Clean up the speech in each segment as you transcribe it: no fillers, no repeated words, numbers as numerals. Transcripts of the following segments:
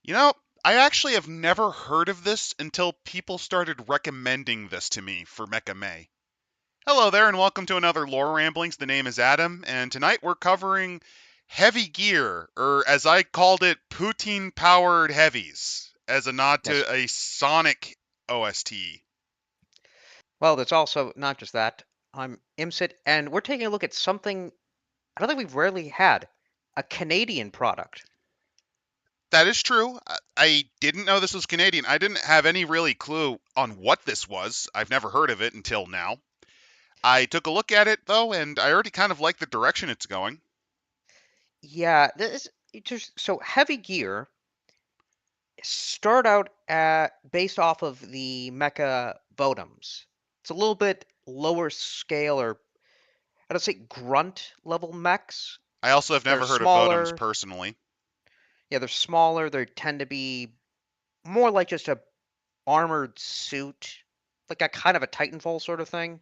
You know, I actually have never heard of this until people started recommending this to me for Mecha May. Hello there, and welcome to another Lore Ramblings. The name is Adam, and tonight we're covering Heavy Gear, or as I called it, Poutine powered Heavies, as a nod Yes. to a Sonic OST. Well, there's also not just that. I'm IMSIT, and we're taking a look at something I don't think we've rarely had, a Canadian product. That is true. I didn't know this was Canadian. I didn't have any really clue on what this was. I've never heard of it until now. I took a look at it though, and I already kind of like the direction it's going. Yeah, this just so Heavy Gear start out based off of the Mecha Vodums. It's a little bit lower scale, or I'd say grunt level mechs. I also have They're never heard of Votems smaller. personally. Yeah, they're smaller. They tend to be more like just a armored suit, like a kind of a Titanfall sort of thing.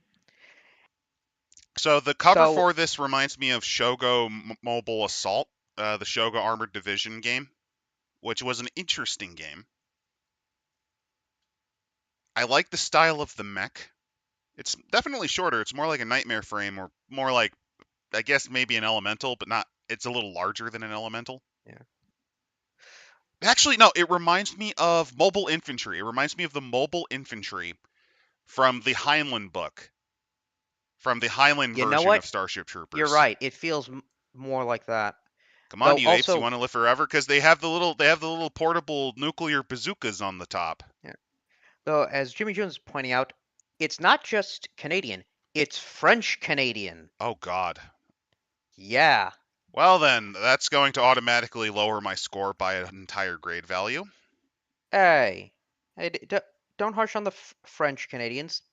So the cover So for this reminds me of Shogo Mobile Assault, the Shogo Armored Division game, which was an interesting game. I like the style of the mech. It's definitely shorter. It's more like a Nightmare frame, or more like, I guess, maybe an Elemental, but not. It's a little larger than an Elemental. yeah. Actually, no, it reminds me of Mobile Infantry. It reminds me of the Mobile Infantry from the Heinlein book, from the Heinlein You know version what? of Starship You're Troopers. right. It feels more like that. Come on, Though you apes! You also, want to live forever? Because they have the little portable nuclear bazookas on the top. yeah, though as Jimmy Jones is pointing out, it's not just Canadian, it's French Canadian. Oh God. Yeah. Well then, that's going to automatically lower my score by an entire grade value. Hey. Hey, don't harsh on the French Canadians.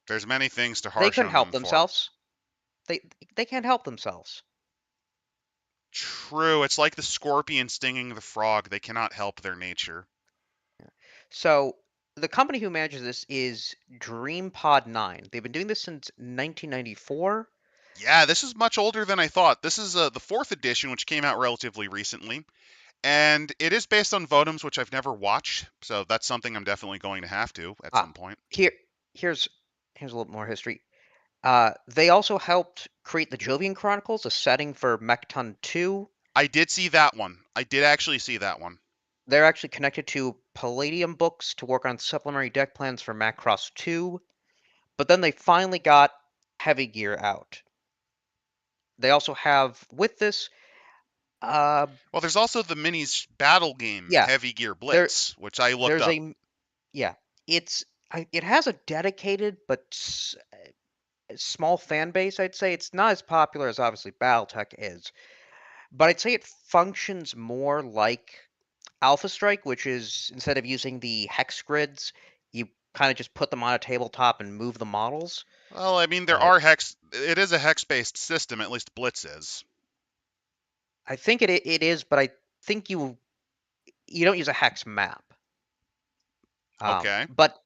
There's many things to They harsh couldn't on them help for. themselves. They they can't help themselves. True, it's like the scorpion stinging the frog. They cannot help their nature. So the company who manages this is DreamPod 9. They've been doing this since 1994. Yeah, this is much older than I thought. This is the fourth edition, which came out relatively recently. And it is based on Votems, which I've never watched, so that's something I'm definitely going to have to at Ah, some point. here here's here's a little more history. They also helped create the Jovian Chronicles, a setting for Mechton 2. I did see that one. I did actually see that one. They're actually connected to Palladium Books to work on supplementary deck plans for Macross 2, but then they finally got Heavy Gear out. They also have, with this, uh, Well, there's also the minis battle game yeah, Heavy Gear there Blitz, which I looked there's up. yeah, it has a dedicated but small fan base, I'd say. It's not as popular as obviously BattleTech is, but I'd say it functions more like Alpha Strike, which is instead of using the hex grids, you kind of just put them on a tabletop and move the models. Well, I mean, there Uh, are hex. It is a hex-based system, at least Blitz is. I think it is, but I think you don't use a hex map. Okay. But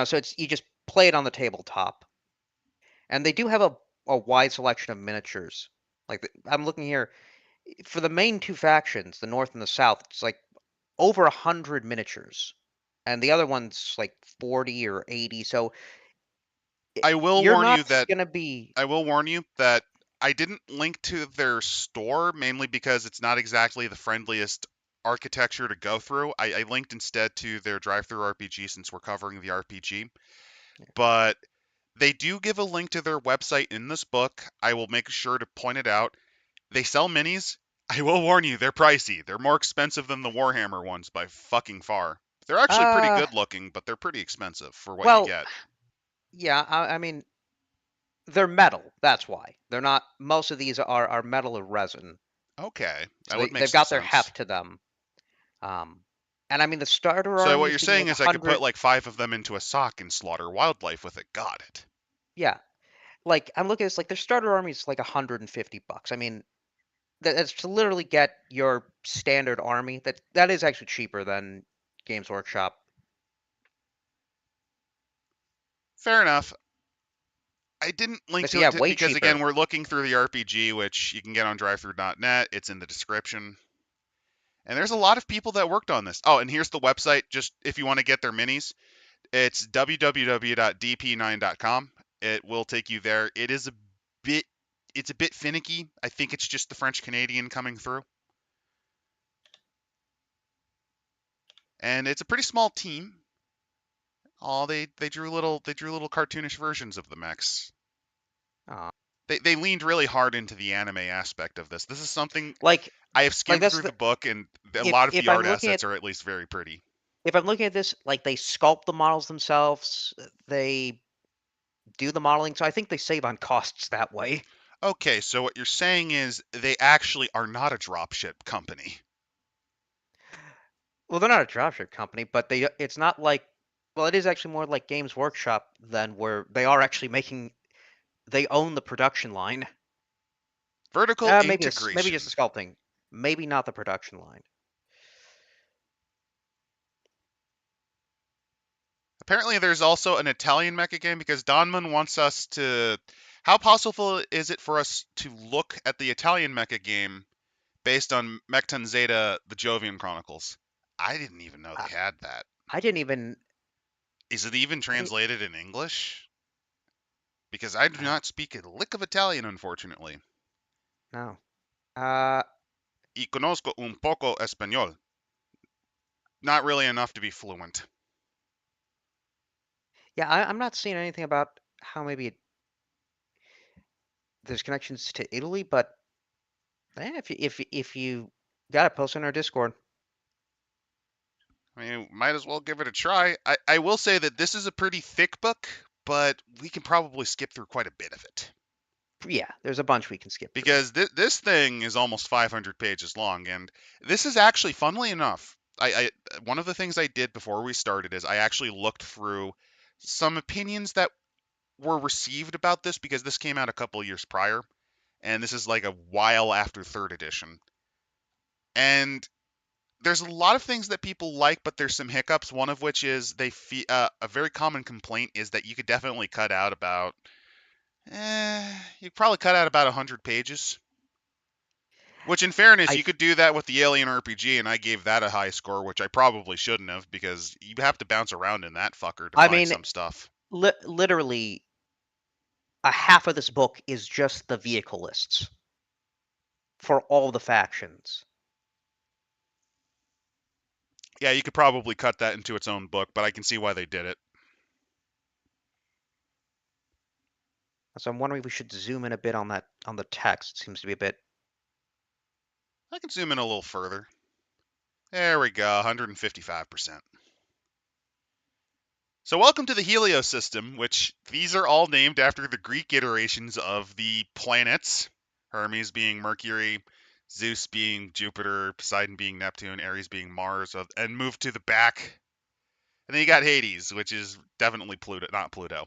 so it's you just play it on the tabletop, and they do have a wide selection of miniatures. Like I'm looking here for the main two factions, the North and the South. It's like over 100 miniatures, and the other one's like 40 or 80. So I will you're warn you not that gonna be I will warn you that I didn't link to their store mainly because it's not exactly the friendliest architecture to go through. I linked instead to their drive-through RPG since we're covering the RPG. But they do give a link to their website in this book. I will make sure to point it out. They sell minis. I will warn you, they're pricey. They're more expensive than the Warhammer ones by fucking far. They're actually pretty uh good looking, but they're pretty expensive for what you well, get. yeah, I mean they're metal. That's why they're not. Most of these are metal or resin, Okay, that so would make they've some got their sense. heft to them. Um, and I mean the starter So what armies you're being saying like a is I could put hundred. like 5 of them into a sock and slaughter wildlife with it. Got it. Yeah, like I'm looking at this like their starter army is like $150. I mean that's to literally get your standard army. That is actually cheaper than Games Workshop. Fair enough. I didn't link But to it yeah, way because again, cheaper. we're looking through the RPG, which you can get on drivethrough.net. It's in the description. And there's a lot of people that worked on this. Oh, and here's the website. Just if you want to get their minis, it's www.dp9.com. It will take you there. Bit, it's a bit finicky. I think it's just the French Canadian coming through, and it's a pretty small team. Oh, they drew little cartoonish versions of the mechs. Uh, They leaned really hard into the anime aspect of this. This is something like I have like skimmed that's through the the book, and a lot of if the I'm art looking assets at are at least very pretty. if I'm looking at this, like they sculpt the models themselves, they do the modeling, so I think they save on costs that way. Okay, so what you're saying is they actually are not a dropship company. Well, they're not a dropship company, but it's not like well, it is actually more like Games Workshop than where they are actually making they own the production line. Vertical Maybe just integration. the sculpting, maybe not the production line. Apparently, there's also an Italian mecha game because Donman wants us to. How possible is it for us to look at the Italian mecha game based on Mechton Zeta, the Jovian Chronicles? I didn't even know I, they had that. I didn't even Is it even I didn't translated in English? Because I do uh, not speak a lick of Italian, unfortunately. no. Uh, Y conozco un poco español. Not really enough to be fluent. yeah, I'm not seeing anything about how there's connections to Italy, but if you got it, post on our Discord. I mean, might as well give it a try. I will say that this is a pretty thick book, but we can probably skip through quite a bit of it. Yeah, there's a bunch we can skip through. Because this thing is almost 500 pages long, and this is actually, funnily enough, one of the things I did before we started is I actually looked through some opinions that were received about this because this came out a couple years prior, and this is like a while after third edition. And there's a lot of things that people like, but there's some hiccups. One of which is a very common complaint is that you could definitely cut out about, you probably cut out about 100 pages. Which, in fairness, I you could do that with the Alien RPG, and I gave that a high score, which I probably shouldn't have because you have to bounce around in that fucker to I find mean, some stuff. literally, a half of this book is just the vehicle lists for all the factions. Yeah, you could probably cut that into its own book, but I can see why they did it. So I'm wondering if we should zoom in a bit on that on the text. It seems to be a bit. I can zoom in a little further. There we go, 155%. So, welcome to the Helios system, which these are all named after the Greek iterations of the planets. Hermes being Mercury, Zeus being Jupiter, Poseidon being Neptune, Ares being Mars, and moved to the back. And then you got Hades, which is definitely Pluto, not Pluto.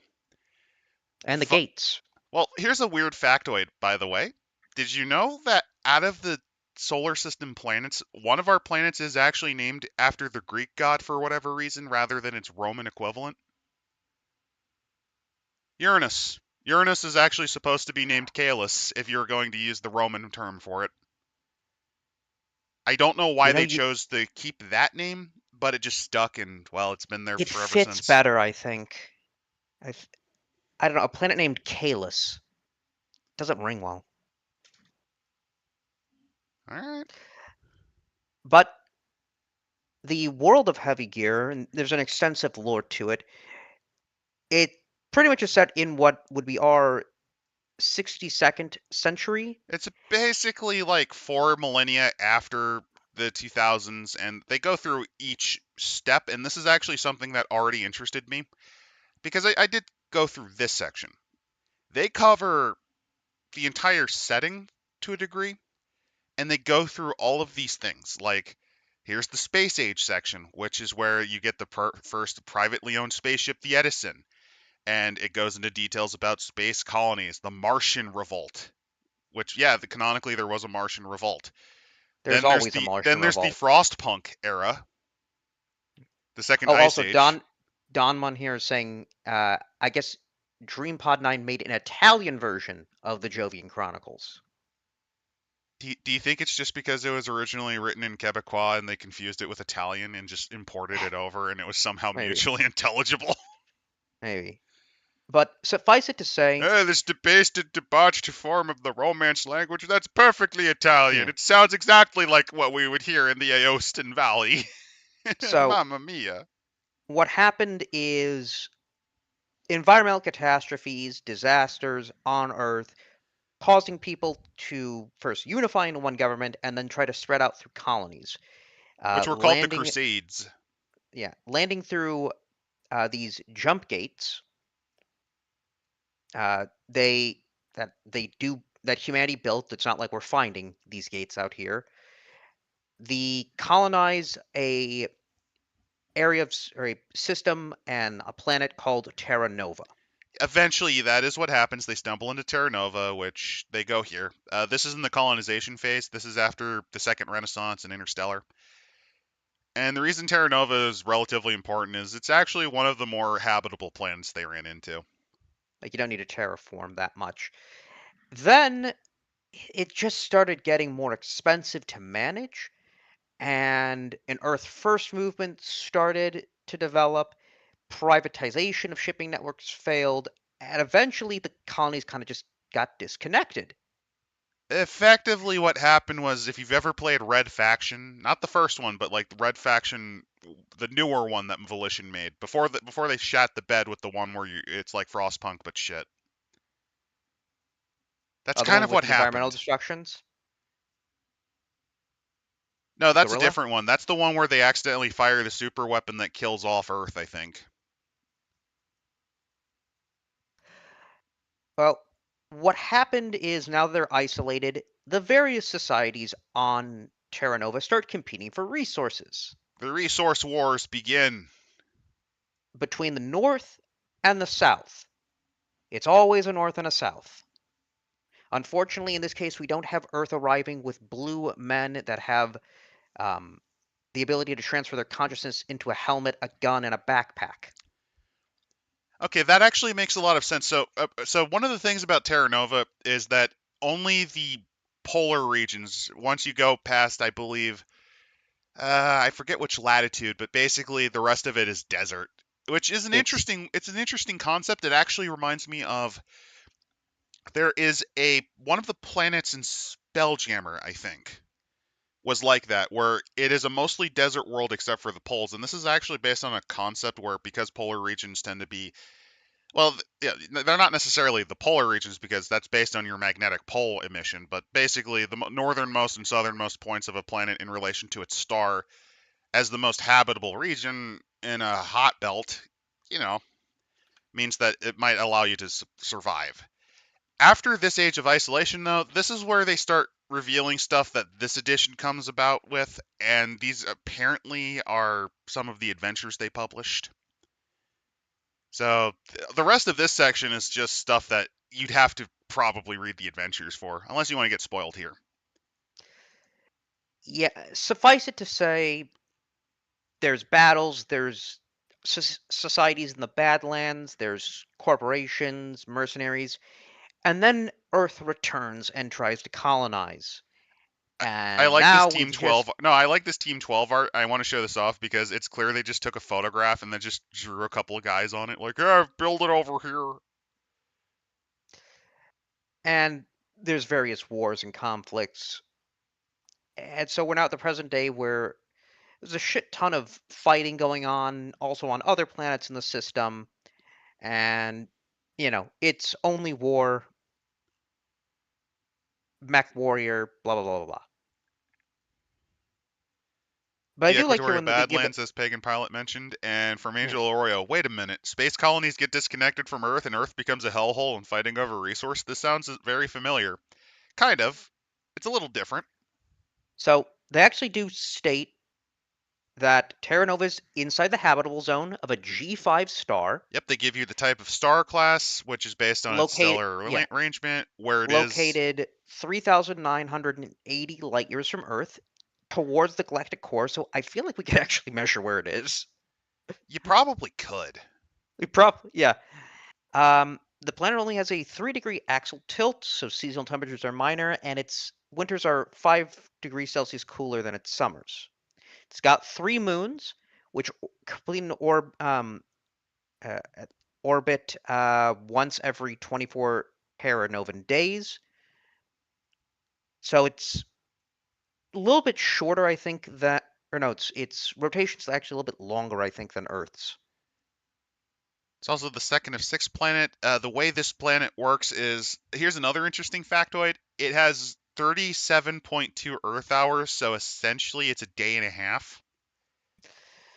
And the gates. Well, here's a weird factoid, by the way. Did you know that out of the solar system planets, one of our planets is actually named after the Greek god for whatever reason rather than its Roman equivalent? Uranus. Uranus is actually supposed to be named Caelus if you're going to use the Roman term for it. I don't know why You know, they chose to keep that name, but it just stuck and, well, it's been there it forever fits since. better, I think. I, I don't know. A planet named Kalis doesn't ring well. All right. But the world of Heavy Gear, and there's an extensive lore to it. It pretty much is set in what would be our 62nd century. It's basically like 4 millennia after the 2000s, and they go through each step. And this is actually something that already interested me because I did go through this section. They cover the entire setting to a degree, and they go through all of these things. Like, here's the space age section, which is where you get the first privately owned spaceship, the Edison, and it goes into details about space colonies, the Martian Revolt, which canonically there was a Martian revolt. There's always a Martian Then there's the revolt. Frostpunk era, the second Oh, ice also age. Donmon here is saying, I guess DreamPod 9 made an Italian version of the Jovian Chronicles. Do you think it's just because it was originally written in Quebecois and they confused it with Italian and just imported it over and it was somehow Maybe, mutually intelligible? maybe. But suffice it to say, This debased and debauched form of the Romance language, that's perfectly Italian. yeah. It sounds exactly like what we would hear in the Aostan Valley. So Mamma mia. what happened is environmental catastrophes, disasters on Earth, causing people to first unify into one government and then try to spread out through colonies. Which were called the Landing, Crusades. yeah, landing through these jump gates. Uh, they that humanity built. It's not like we're finding these gates out here. The colonize a area of or a system and a planet called Terra Nova. Eventually, that is what happens. They stumble into Terra Nova, which they go here. This is in the colonization phase. This is after the Second Renaissance and Interstellar. And the reason Terra Nova is relatively important is it's actually one of the more habitable planets they ran into. Like you don't need to terraform that much. Then it just started getting more expensive to manage, and an Earth First movement started to develop. Privatization of shipping networks failed, and eventually the colonies kind of just got disconnected. Effectively, what happened was if you've ever played Red Faction, not the first one, but like the Red Faction, the newer one that Volition made before they shat the bed with the one where it's like Frostpunk but shit. That's The kind one of with what the environmental happened. destructions, No, that's a Gorilla. different one. That's the one where they accidentally fire the super weapon that kills off Earth, I think. Well, what happened is now they're isolated. The various societies on Terra Nova start competing for resources The resource wars begin. between the North and the South. It's always a North and a South. Unfortunately, in this case, we don't have Earth arriving with blue men that have um, the ability to transfer their consciousness into a helmet, a gun, and a backpack. Okay, that actually makes a lot of sense. So one of the things about Terra Nova is that only the polar regions, once you go past, I believe, I forget which latitude, but basically the rest of it is desert, which is It's it's an interesting concept. It actually reminds me of there is a one of the planets in Spelljammer, I think, was like that, where it is a mostly desert world except for the poles, and this is actually based on a concept where because polar regions tend to be well, yeah, they're not necessarily the polar regions because that's based on your magnetic pole emission, but basically the northernmost and southernmost points of a planet in relation to its star as the most habitable region in a hot belt, you know, means that it might allow you to survive. After this age of isolation, though, this is where they start revealing stuff that this edition comes about with, and these apparently are some of the adventures they published. So the rest of this section is just stuff that you'd have to probably read the adventures for, unless you want to get spoiled here. yeah. Suffice it to say, there's battles, there's societies in the Badlands, there's corporations, mercenaries, and then Earth returns and tries to colonize. I And like this now Team we've just 12. No, I like this Team 12 art. I want to show this off because it's clear they just took a photograph and then just drew a couple of guys on it, like, yeah, build it over here. and there's various wars and conflicts. And so we're now at the present day where there's a shit ton of fighting going on also on other planets in the system, and it's only war, mech warrior, blah blah blah blah blah. But I The do like here Equatorial when they give it. Badlands, as Pagan Pilot mentioned, and from Yeah. Angel Oreo. Wait a minute. Space colonies get disconnected from Earth and Earth becomes a hellhole and fighting over resource? This sounds very familiar. Kind of. It's a little different. So they actually do state that Terra Nova is inside the habitable zone of a G5 star, Yep, they give you the type of star class, which is based on its located stellar yeah, arrangement, where it is. located 3,980 light years from Earth towards the galactic core. So I feel like we could actually measure where it is. You probably could. We probably yeah. The planet only has a 3-degree axial tilt, so seasonal temperatures are minor, and its winters are 5 degrees Celsius cooler than its summers. It's got 3 moons, which complete an uh, orbit once every 24 Terra Nova days. So it's a little bit shorter, I think, that or no, its rotation's actually a little bit longer, I think, than Earth's. It's also the second of six planet. The way this planet works is here's another interesting factoid. It has 37.2 Earth hours, so essentially it's a day and a half.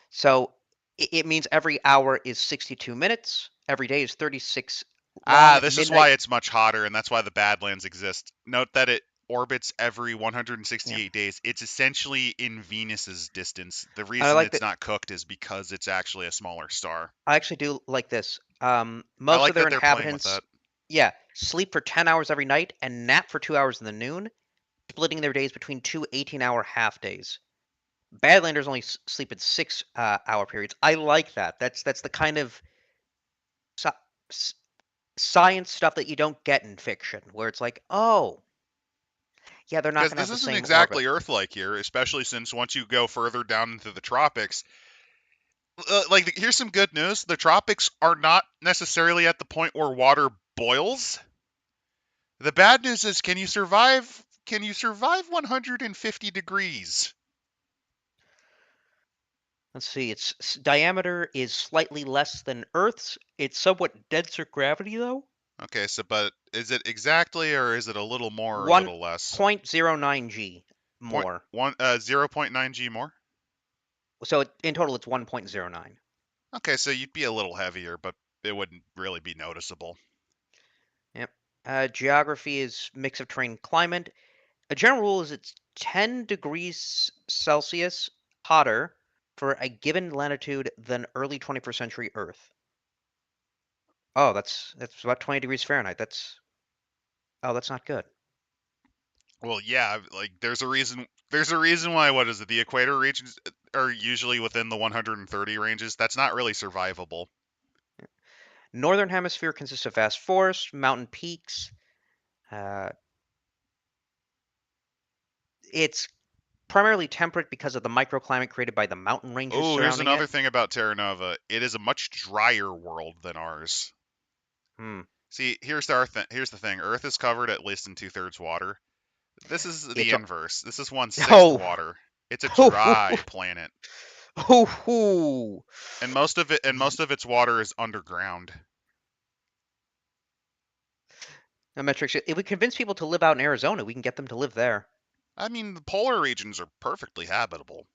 So it means every hour is 62 minutes, every day is 36 Ah, long. this is Midnight, why it's much hotter, and that's why the Badlands exist. Note that it orbits every yeah. 168 days. It's essentially in Venus's distance. The I reason like it's that. not cooked is because it's actually a smaller star. I actually do like this. I Most of like their that they're playing with inhabitants, that. yeah, sleep for 10 hours every night and nap for 2 hours in the noon, splitting their days between two 18-hour half days. Badlanders only sleep in 6 hour periods. I like that. That's the kind of sci- s- science stuff that you don't get in fiction, where it's like, oh, yeah, they're not Because going to this have the isn't same orbit. exactly Earth-like here, especially since once you go further down into the tropics, like here's some good news: the tropics are not necessarily at the point where water boils. The bad news is, can you survive? Can you survive 150 degrees? Let's see, its diameter is slightly less than Earth's. It's somewhat denser gravity, though. Okay, so but is it exactly or is it a little more or a little less? 1.09 G Point more. one 0.9 G more. So in total, it's 1.09. Okay, so you'd be a little heavier, but it wouldn't really be noticeable. Yep. Geography is mix of terrain and climate. A general rule is it's 10 degrees Celsius hotter for a given latitude than early 21st century Earth. Oh, that's about 20 degrees Fahrenheit. That's not good. Well, yeah, like there's a reason. There's a reason why. What is it? The equator regions are usually within the 130 ranges. That's not really survivable. Northern hemisphere consists of vast forests, mountain peaks. Uh, it's primarily temperate because of the microclimate created by the mountain ranges Oh, here's surrounding another it. thing about Terra Nova. It is a much drier world than ours. Hmm. See, here's the thing. Earth is covered at least in two-thirds water. This is the It's inverse. This is 1/6 oh, water. It's a oh, dry planet, oh, oh. most of its water is underground. The metrics. If we convince people to live out in Arizona, we can get them to live there. I mean, the polar regions are perfectly habitable.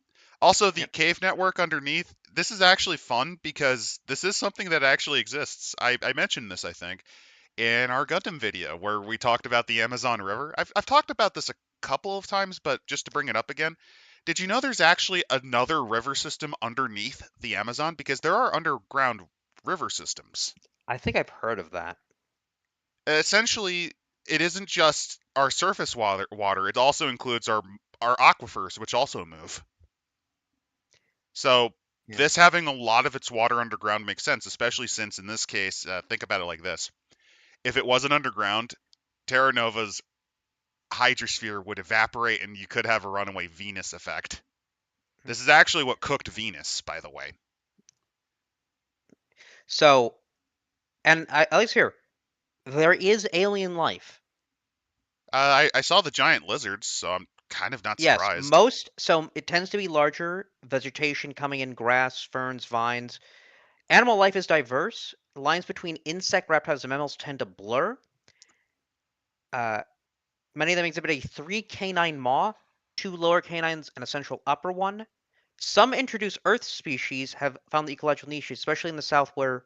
Also, the Yep. cave network underneath, this is actually fun because this is something that actually exists. I mentioned this, I think, in our Gundam video where we talked about the Amazon River. I've talked about this a couple of times, but just to bring it up again, did you know there's actually another river system underneath the Amazon? Because there are underground river systems. I think I've heard of that. Essentially, it isn't just our surface water, it also includes our aquifers, which also move. So Yeah. this having a lot of its water underground makes sense, especially since in this case, think about it like this: if it wasn't underground, Terra Nova's hydrosphere would evaporate, and you could have a runaway Venus effect. Hmm. This is actually what cooked Venus, by the way. So, and at least here, there is alien life. I saw the giant lizards, so I'm kind of not Yes, surprised. so it tends to be larger vegetation coming in grass, ferns, vines. Animal life is diverse. Lines between insect, reptiles, and mammals tend to blur. Uh, Many of them exhibit a three canine maw, two lower canines, and a central upper one. Some introduced Earth species have found the ecological niches, especially in the south, where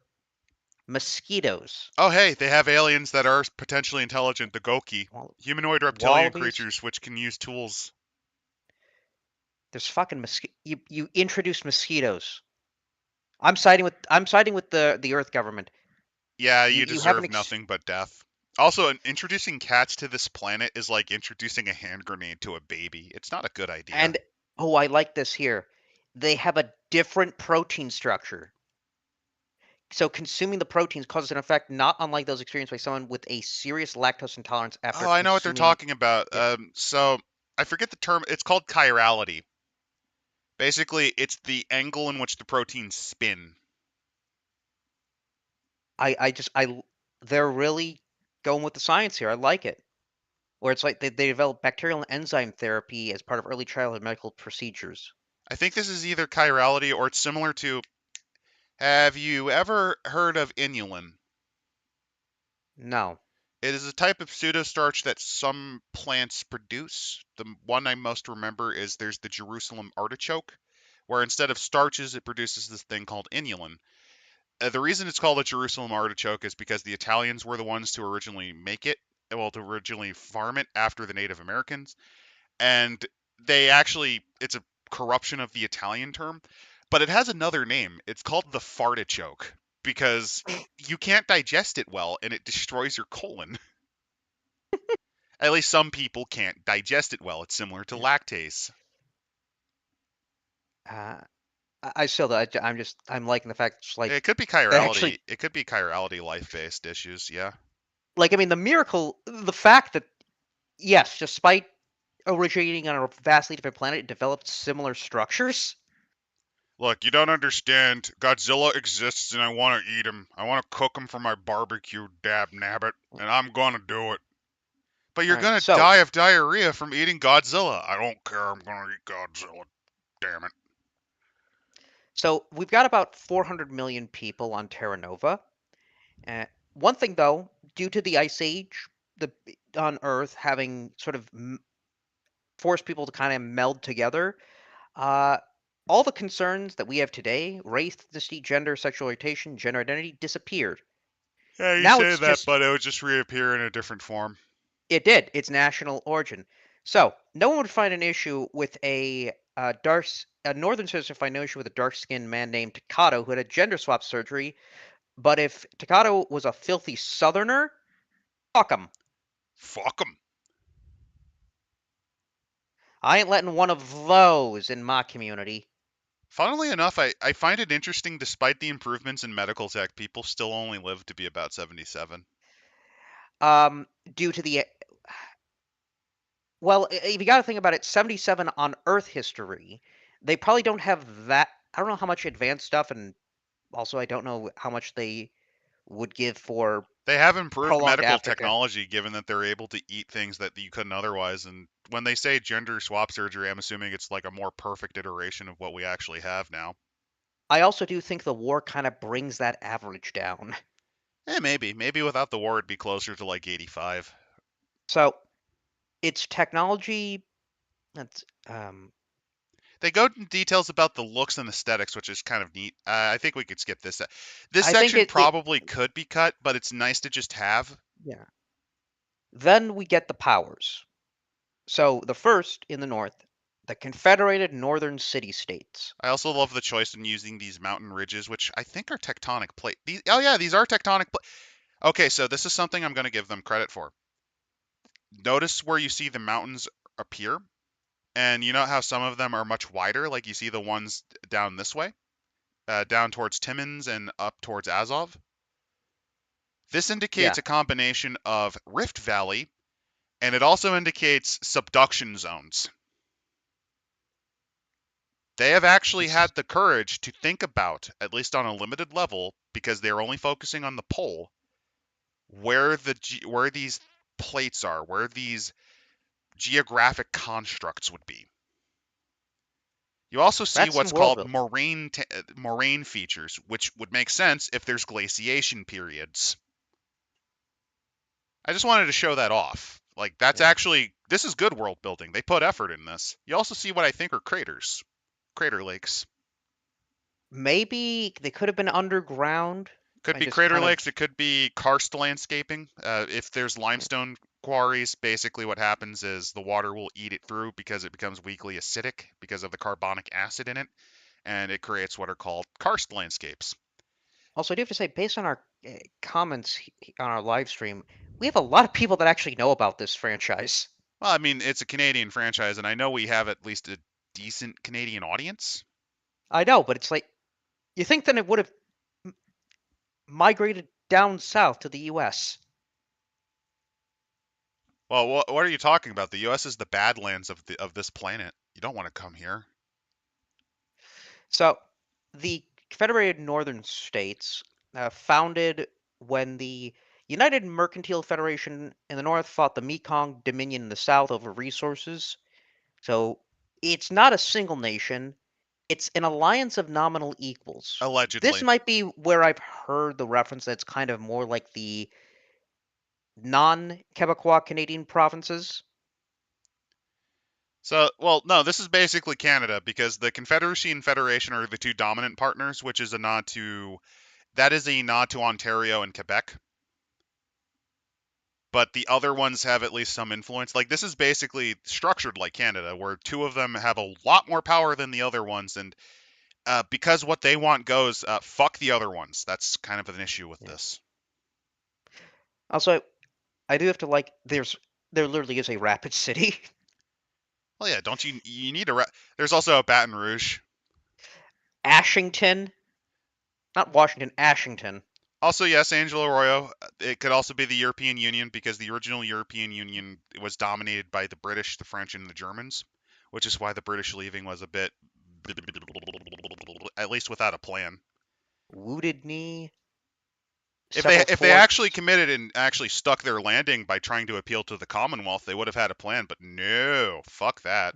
mosquitoes, Oh, hey, they have aliens that are potentially intelligent, the Goki, wall- humanoid reptilian wallabies. creatures which can use tools. There's fucking You introduced mosquitoes. I'm siding with the Earth government. Yeah, You you you have an deserve nothing but death. Also, introducing cats to this planet is like introducing a hand grenade to a baby. It's not a good idea. and I like this here. They have a different protein structure. So consuming the proteins causes an effect not unlike those experienced by someone with a serious lactose intolerance after Oh, I know what they're consuming. talking about. Yeah, So I forget the term. It's called chirality. Basically, it's the angle in which the proteins spin. I just they're really going with the science here. I like it. Where it's like they developed bacterial and enzyme therapy as part of early childhood medical procedures. I think this is either chirality or it's similar to. Have you ever heard of inulin? No. It is a type of pseudostarch that some plants produce. The one I most remember is there's the Jerusalem artichoke, where instead of starches, it produces this thing called inulin. The reason it's called a Jerusalem artichoke is because the Italians were the ones to originally make it, well, to originally farm it after the Native Americans. And it's a corruption of the Italian term, but it has another name. It's called the fartichoke because you can't digest it well and it destroys your colon. At least some people can't digest it well. It's similar to Yeah. lactase. Uh, I still, I'm liking the fact it's like It could be they actually, chirality. It could be chirality life-based issues. Yeah. like, I mean, the fact that, yes, despite originating on a vastly different planet, it developed similar structures. Look, you don't understand. Godzilla exists and I want to eat him. I want to cook him for my barbecue, dab nabbit, and I'm gonna do it. But All you're right, gonna so, die of diarrhea from eating Godzilla. I don't care. I'm gonna eat Godzilla. Damn it. so we've got about 400 million people on Terra Nova. Uh, One thing, though, due to the Ice Age, the on Earth having sort of forced people to kind of meld together, uh, all the concerns that we have today, race, ethnicity, gender, sexual orientation, gender identity, disappeared. Yeah, you Now say it's that, just, but it would just reappear in a different form. it did, its national origin. So no one would find an issue with a northern citizen find no issue with a dark-skinned man named Takato who had a gender swap surgery. But if Takato was a filthy southerner, fuck him. Fuck them. I ain't letting one of those in my community. Funnily enough, I find it interesting despite the improvements in medical tech, people still only live to be about 77. Due to the well, if you got to think about it, 77 on Earth history, they probably don't have that. I don't know how much advanced stuff, and also I don't know how much they would give for They have improved prolonged medical Africa. technology given that they're able to eat things that you couldn't otherwise. And when they say gender swap surgery, I'm assuming it's like a more perfect iteration of what we actually have now. I also do think the war kind of brings that average down. Maybe. Maybe without the war, it'd be closer to like 85. So it's technology that's They go into details about the looks and aesthetics, which is kind of neat. I think we could skip this. This I think section it probably could be cut, but it's nice to just have. yeah. Then we get the powers. So the first in the north, the Confederated Northern City-States. I also love the choice in using these mountain ridges, which I think are tectonic plate. Oh yeah, these are tectonic plate. Okay, so this is something I'm going to give them credit for. Notice where you see the mountains appear, and you know how some of them are much wider, like you see the ones down this way, down towards Timmins and up towards Azov. This indicates Yeah, a combination of Rift Valley, and it also indicates subduction zones. They have actually this is had the courage to think about, at least on a limited level, because they're only focusing on the pole, where these plates are, where these geographic constructs would be. You also see that's some what's world called building. moraine features, which would make sense if there's glaciation periods. I just wanted to show that off. Like Yeah. this is good world building. They put effort in this. You also see what I think are crater lakes. Maybe they could have been underground Could and be just crater kind of lakes. It could be karst landscaping. If there's limestone quarries, basically what happens is the water will eat it through because it becomes weakly acidic because of the carbonic acid in it, and it creates what are called karst landscapes. also I do have to say based on our comments on our live stream, we have a lot of people that actually know about this franchise. Well, I mean, it's a Canadian franchise, and I know we have at least a decent Canadian audience. I know, but it's like you think that it would have migrated down south to the U.S. Well, what are you talking about? The U.S. is the badlands of this planet. You don't want to come here. So the Confederated Northern States, founded when the United Mercantile Federation in the north fought the Mekong Dominion in the south over resources. So it's not a single nation, it's an alliance of nominal equals. This Allegedly. might be where I've heard the reference that's kind of more like the non-Quebecois Canadian provinces. So, well, no, this is basically Canada because the Confederacy and Federation are the two dominant partners, which is a nod to that is a nod to Ontario and Quebec. But the other ones have at least some influence. Like this is basically structured like Canada, where two of them have a lot more power than the other ones, and because what they want goes, fuck the other ones. That's kind of an issue with Yeah. this. Also, I do have to there literally is a Rapid City. Well, yeah, don't you need a? There's also a Baton Rouge. Ashington, not Washington, Ashington. Also, yes, Angelo Arroyo. It could also be the European Union because the original European Union was dominated by the British, the French, and the Germans, which is why the British leaving was a bit, at least without a plan. Wounded Knee, If several they actually forts. committed and actually stuck their landing by trying to appeal to the Commonwealth, they would have had a plan. But no, fuck that.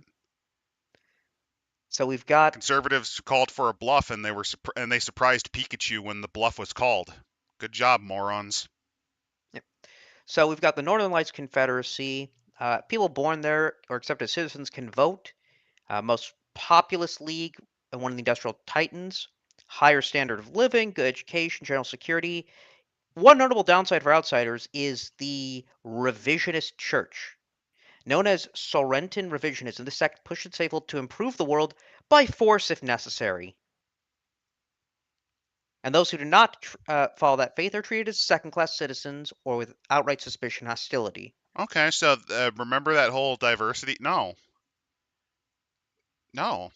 So we've got Conservatives called for a bluff, and they surprised Pikachu when the bluff was called. Good job, morons. Yep. So we've got the Northern Lights Confederacy. People born there or accepted as citizens can vote. Most populous league, one of the industrial titans. Higher standard of living, good education, general security. One notable downside for outsiders is the revisionist church. Known as Sorentan revisionism, this sect pushed its faithful to improve the world by force if necessary. And those who do not follow that faith are treated as second class citizens or with outright suspicion hostility. Okay, so remember that whole diversity? No, no.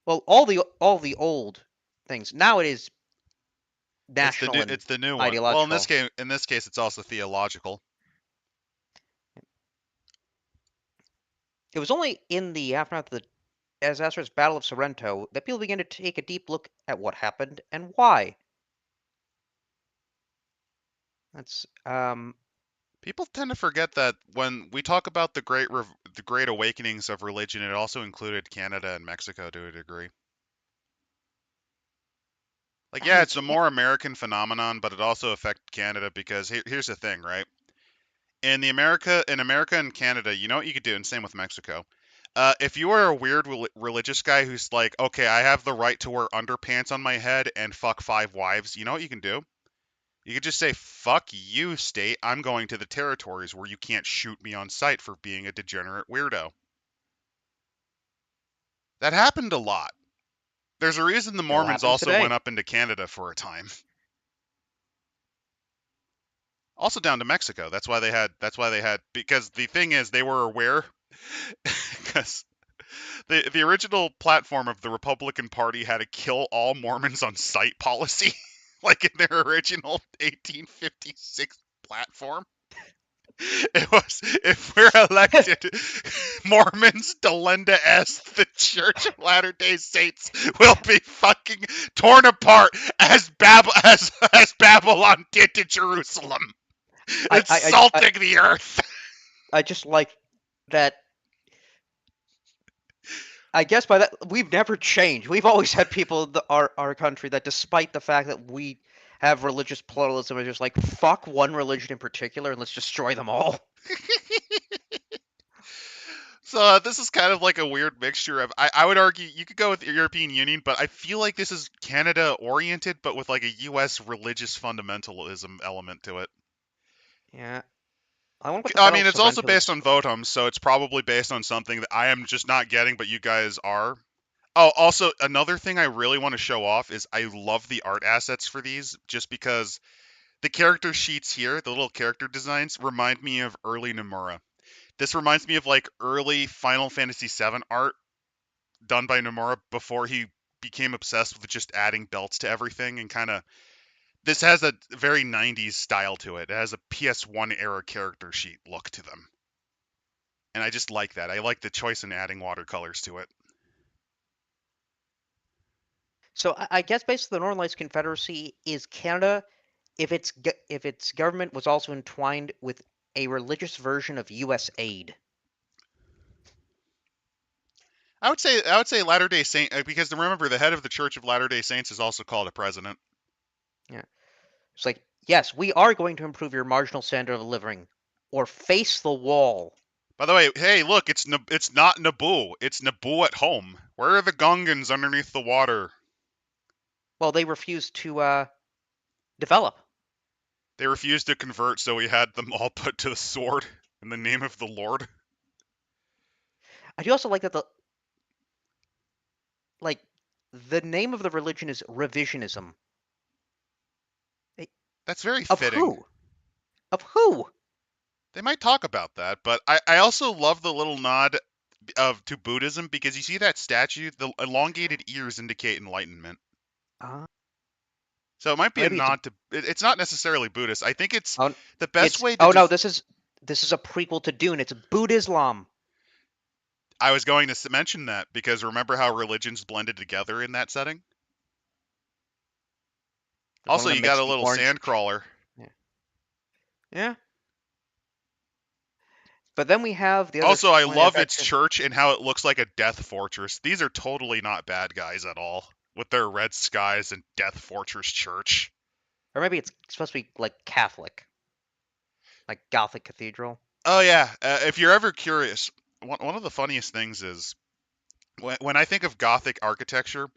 Well, all the old things. Now it is It's the national new. and It's the new one. Well, ideological. in this case, it's also theological. It was only in the aftermath of the disastrous Battle of Sorrento that people began to take a deep look at what happened and why. That's People tend to forget that when we talk about the great awakenings of religion, it also included Canada and Mexico to a degree. Like, yeah, I it's a can't. more American phenomenon, but it also affected Canada because here's the thing, right? In America and Canada, you know what you could do, and same with Mexico. If you are a weird religious guy who's like, okay, I have the right to wear underpants on my head and fuck five wives, you know what you can do? You could just say, fuck you, state. I'm going to the territories where you can't shoot me on sight for being a degenerate weirdo. That happened a lot. There's a reason the Still Mormons happens also went today. up into Canada for a time. Also down to Mexico. That's why they had because the thing is they were aware because the original platform of the Republican Party had a kill all Mormons on sight policy, like in their original 1856 platform. It was if we're elected, Mormons to lend to us, the Church of Latter Day Saints will be fucking torn apart as Babylon did to Jerusalem. I It's I I, I salting the earth. I just like that. I guess by that we've never changed. We've always had people in our country that, despite the fact that we have religious pluralism, are just like fuck one religion in particular and let's destroy them all. So this is kind of like a weird mixture of. I would argue you could go with the European Union, but I feel like this is Canada oriented, but with like a U.S. religious fundamentalism element to it. Yeah, I wonder what the I Battle mean, of it's also Sorrento based is. on Votums, so it's probably based on something that I am just not getting, but you guys are. Oh, also another thing I really want to show off is I love the art assets for these, just because the character sheets here, the little character designs, remind me of early Nomura. This reminds me of like early Final Fantasy VII art done by Nomura before he became obsessed with just adding belts to everything and kind of This has a very 90s style to it. It has a PS1 era character sheet look to them. And I just like that. I like the choice in adding watercolors to it. So I guess basically the Northern Lights Confederacy is Canada if its government was also entwined with a religious version of U.S. aid. I would say Latter-day Saint because remember the head of the Church of Latter-day Saints is also called a president. Yeah, it's like yes, we are going to improve your marginal standard of living, or face the wall. By the way, hey, look, it's not Naboo. It's Naboo at home. Where are the Gungans underneath the water? Well, they refused to develop. They refused to convert, so we had them all put to the sword in the name of the Lord. I do also like that like the name of the religion is revisionism. Eh, That's very Of fitting. who? Of who? They might talk about that, but I also love the little nod of to Buddhism because you see that statue, the elongated ears indicate enlightenment. Uh, So it might be a maybe it's a nod to. It's not necessarily Buddhist. I think it's oh, the best it's way to. oh no, this is a prequel to Dune. It's Buddhism. I was going to mention that because remember how religions blended together in that setting. One of Also, them you got makes a the little orange. sand crawler. Yeah. Yeah. But then we have the other Also, I slant love its faction. church and how it looks like a death fortress. These are totally not bad guys at all with their red skies and death fortress church. Or maybe it's supposed to be like Catholic, like Gothic cathedral. Oh yeah, if you're ever curious, one of the funniest things is when I think of Gothic architecture,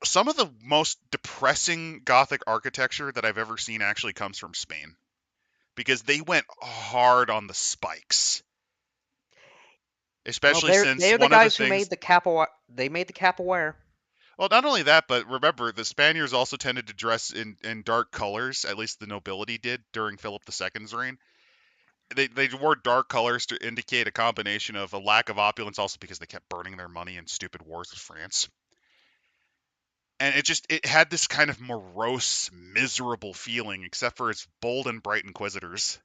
some of the most depressing Gothic architecture that I've ever seen actually comes from Spain because they went hard on the spikes, Well, especially since they're the one of the guys who things. made the capoeira. They made the capoeira. Well, not only that, but remember the Spaniards also tended to dress in dark colors. At least the nobility did during Philip II's reign. They wore dark colors to indicate a combination of a lack of opulence, also because they kept burning their money in stupid wars with France. And it had this kind of morose, miserable feeling, except for its bold and bright inquisitors.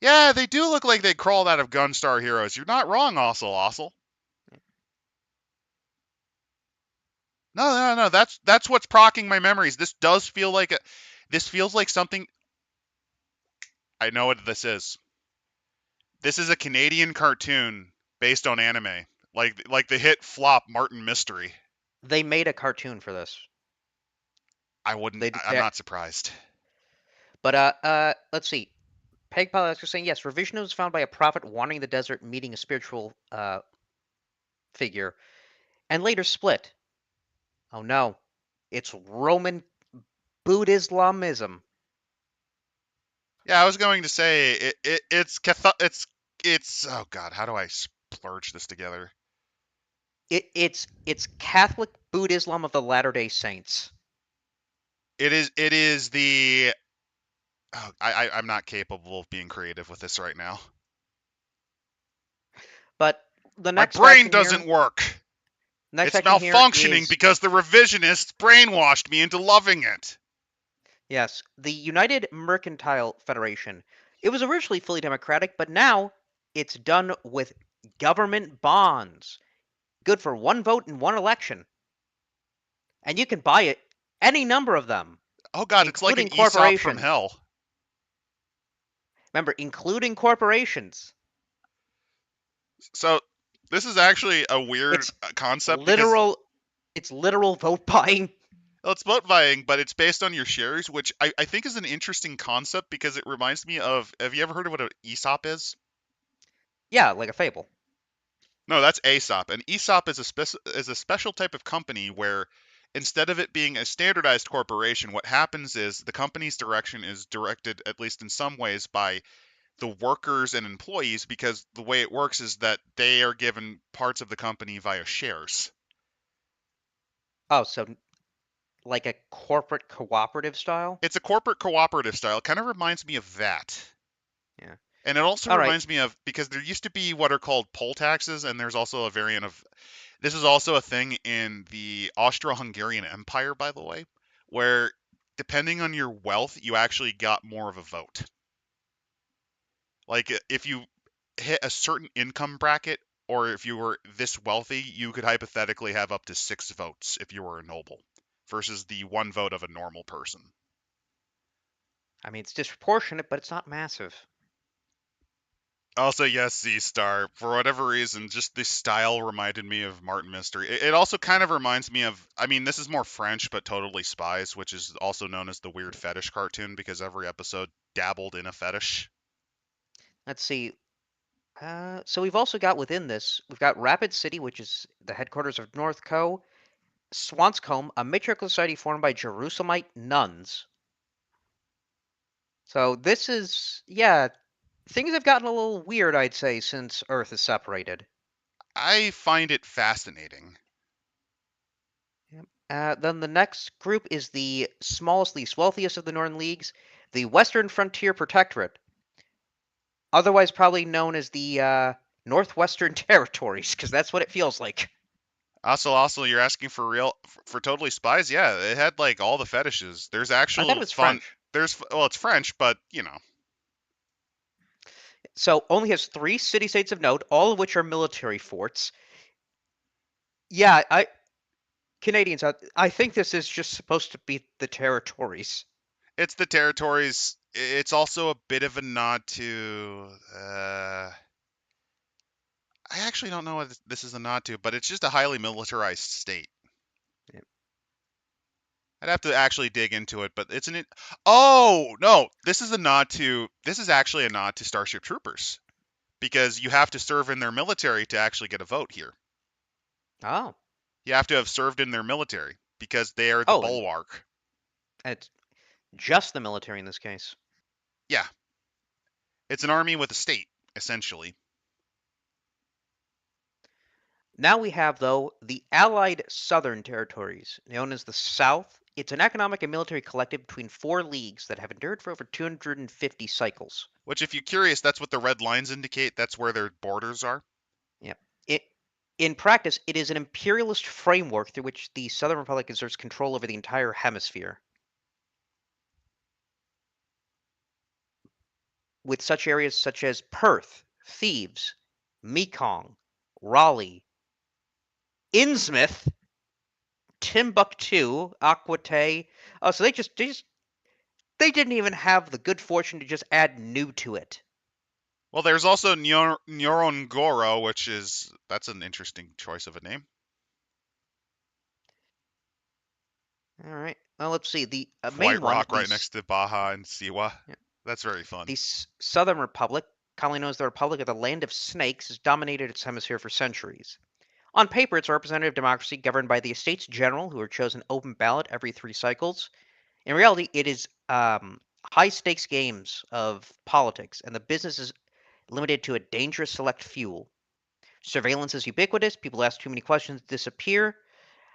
Yeah, they do look like they crawled out of Gunstar Heroes. You're not wrong, Ossel. No. That's what's procking my memories. This feels like something. I know what this is. This is a Canadian cartoon based on anime, like the hit flop Martin Mystery. They made a cartoon for this. I wouldn't. They did I'm that. not surprised. But let's see. Peg Palace is saying yes. Revisionism was found by a prophet wandering the desert, meeting a spiritual figure, and later split. Oh no, it's Roman Buddhism. Yeah, I was going to say it's oh god, how do I splurge this together? It's Catholic Buddhism of the Latter Day Saints. It is the oh, I'm not capable of being creative with this right now. But the My next brain faction here, doesn't work. next It's faction here malfunctioning is because the revisionists brainwashed me into loving it. yes, the United Mercantile Federation. It was originally fully democratic, but now it's done with government bonds, good for one vote in one election, and you can buy it any number of them, Oh god, it's like an including Aesop from corporations. hell. Remember, including corporations. So this is actually a weird It's concept because literal. It's literal vote buying. well, it's vote buying, but it's based on your shares, which I think is an interesting concept because it reminds me of. Have you ever heard of what an ESOP is? Yeah, like a fable. No, that's ASOP. An ESOP is is a special type of company where instead of it being a standardized corporation, what happens is the company's direction is directed, at least in some ways, by the workers and employees because the way it works is that they are given parts of the company via shares. Oh, so like a corporate cooperative style. It's a corporate cooperative style. It kind of reminds me of that. Yeah. And it also All right. reminds me of because there used to be what are called poll taxes, and there's also a variant of this is also a thing in the Austro-Hungarian Empire, by the way, where depending on your wealth, you actually got more of a vote. Like if you hit a certain income bracket, or if you were this wealthy, you could hypothetically have up to 6 votes if you were a noble, versus the 1 vote of a normal person. I mean, it's disproportionate, but it's not massive. Also, yes, Z Star. For whatever reason, just the style reminded me of Martin Mystery. It also kind of reminds me of, I mean, this is more French, but Totally Spies, which is also known as the Weird Fetish cartoon because every episode dabbled in a fetish. Let's see. So we've also got within this, we've got Rapid City, which is the headquarters of Northco, Swanscombe, a matriarchal society formed by Jerusalemite nuns. So this is, yeah, things have gotten a little weird, I'd say, since Earth is separated. I find it fascinating. Yep. Then the next group is the smallest, least wealthiest of the Northern Leagues, the Western Frontier Protectorate, otherwise probably known as the Northwestern Territories, because that's what it feels like. Also, you're asking for real for Totally Spies? Yeah, it had like all the fetishes. There's I thought it actual was fun. French. There's well, it's French, but you know, So only has 3 city-states of note, all of which are military forts. Yeah, Canadians, I think this is just supposed to be the territories. it's the territories. It's also a bit of a nod to. I actually don't know what this is a nod to, but it's just a highly militarized state. Yeah. I'd have to actually dig into it, but it's an. Oh no, this is a nod to. This is actually a nod to Starship Troopers because you have to serve in their military to actually get a vote here. Oh, You have to have served in their military because they are the oh, and bulwark. it's just the military in this case. Yeah, it's an army with a state essentially. Now we have, though, the Allied Southern Territories, known as the South. It's an economic and military collective between 4 leagues that have endured for over 250 cycles. Which, if you're curious, that's what the red lines indicate. That's where their borders are. Yep. In practice, it is an imperialist framework through which the Southern Republic exerts control over the entire hemisphere, with such areas such as Perth, Thebes, Mekong, Raleigh, Innsmouth, Timbuktu, Aquitaine. Oh, so they didn't even have the good fortune to just add new to it. Well, there's also Ngorongoro, which is that's an interesting choice of a name. All right. Well, let's see. The main White one, Rock right next to Baja and Siwa. That's very fun. the Southern Republic, commonly known as the Republic of the Land of Snakes, has dominated its hemisphere for centuries. On paper, it's a representative democracy governed by the Estates General, who are chosen open ballot every 3 cycles. In reality, it is high stakes games of politics, and the business is limited to a dangerous select few. Surveillance is ubiquitous. People ask too many questions, disappear,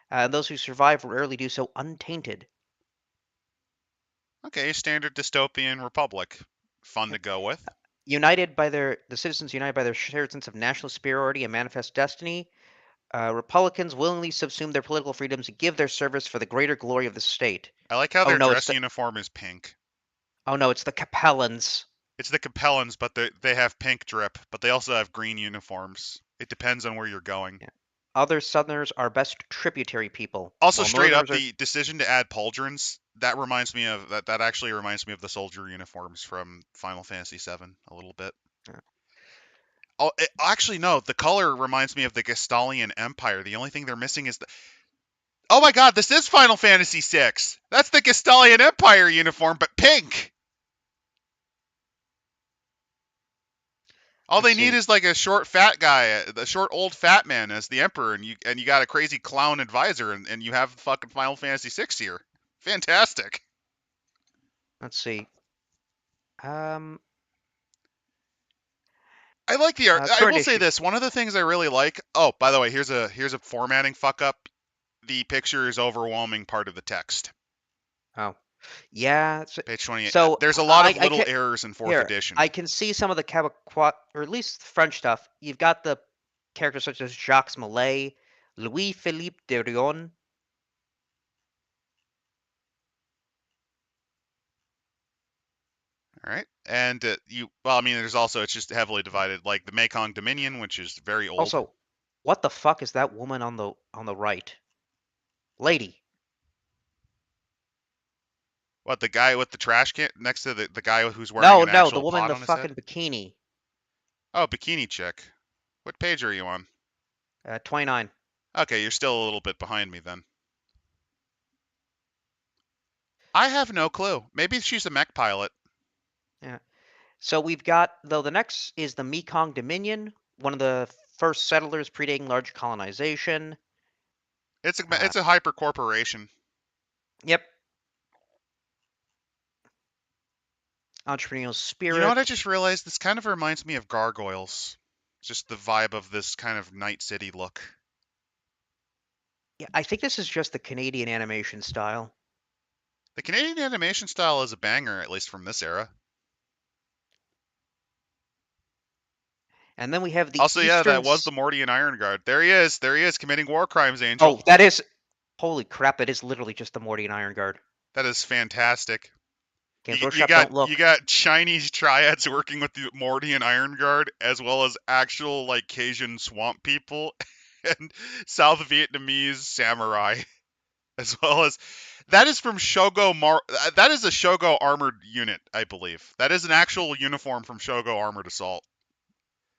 and those who survive rarely do so untainted. Okay, standard dystopian republic. Fun to Yep. go with. The citizens united by their shared sense of national superiority and manifest destiny. Republicans willingly subsume their political freedoms and give their service for the greater glory of the state. I like how Oh their no, it's dress the uniform is pink. oh no, it's the Capellans. It's the Capellans, but they have pink drip, but they also have green uniforms. It depends on where you're going. Yeah. Other Southerners are best tributary people, Also, while straight up, Northerners are. the decision to add pauldrons that reminds me of that. That actually reminds me of the soldier uniforms from Final Fantasy VII a little bit. Yeah. Oh, actually, no. The color reminds me of the Gestalian Empire. The only thing they're missing is the. Oh my God, this is Final Fantasy VI. That's the Gestalian Empire uniform, but pink. All Let's they need see. is like a short fat guy, a short old fat man as the emperor, and you got a crazy clown advisor, and you have fucking Final Fantasy VI here. Fantastic. Let's see. Um, I like the art. I Current will say issue. this. One of the things I really like. Oh, by the way, here's a formatting fuck up. The picture is overwhelming part of the text. Oh, yeah. Page 28. So There's a lot of I little can errors in fourth here. edition. I can see some of the Quebecois, or at least the French stuff. You've got the characters such as Jacques Millet, Louis Philippe de Rion. All right. And well, I mean, there's also, it's just heavily divided, like the Mekong Dominion, which is very old. Also, what the fuck is that woman on the right? Lady. What, the guy with the trash can next to the guy who's wearing No, an no, the actual woman in pot the on his head? fucking bikini. Oh, bikini chick. What page are you on? 29. Okay, you're still a little bit behind me then. I have no clue. Maybe she's a mech pilot. Yeah. So we've got, though, the next is the Mekong Dominion, one of the first settlers predating large colonization. Uh, It's a hyper corporation. yep, entrepreneurial You know what I spirit. just realized? This kind of reminds me of Gargoyles. Just the vibe of this kind of night city look. Yeah, I think this is just the Canadian animation style. The Canadian animation style is a banger, at least from this era. And then we have the Also, yeah, Eastern. that was the Morty and Iron Guard. There he is. There he is, committing war crimes, Angel. Oh, that is. Holy crap, that is literally just the Morty and Iron Guard. That is fantastic. Games You Workshop, got don't you look. got Chinese triads working with the Morty and Iron Guard, as well as actual like Cajun swamp people and South Vietnamese samurai, as well as that is from that is a Shogo armored unit, I believe. That is an actual uniform from Shogo Armored Assault.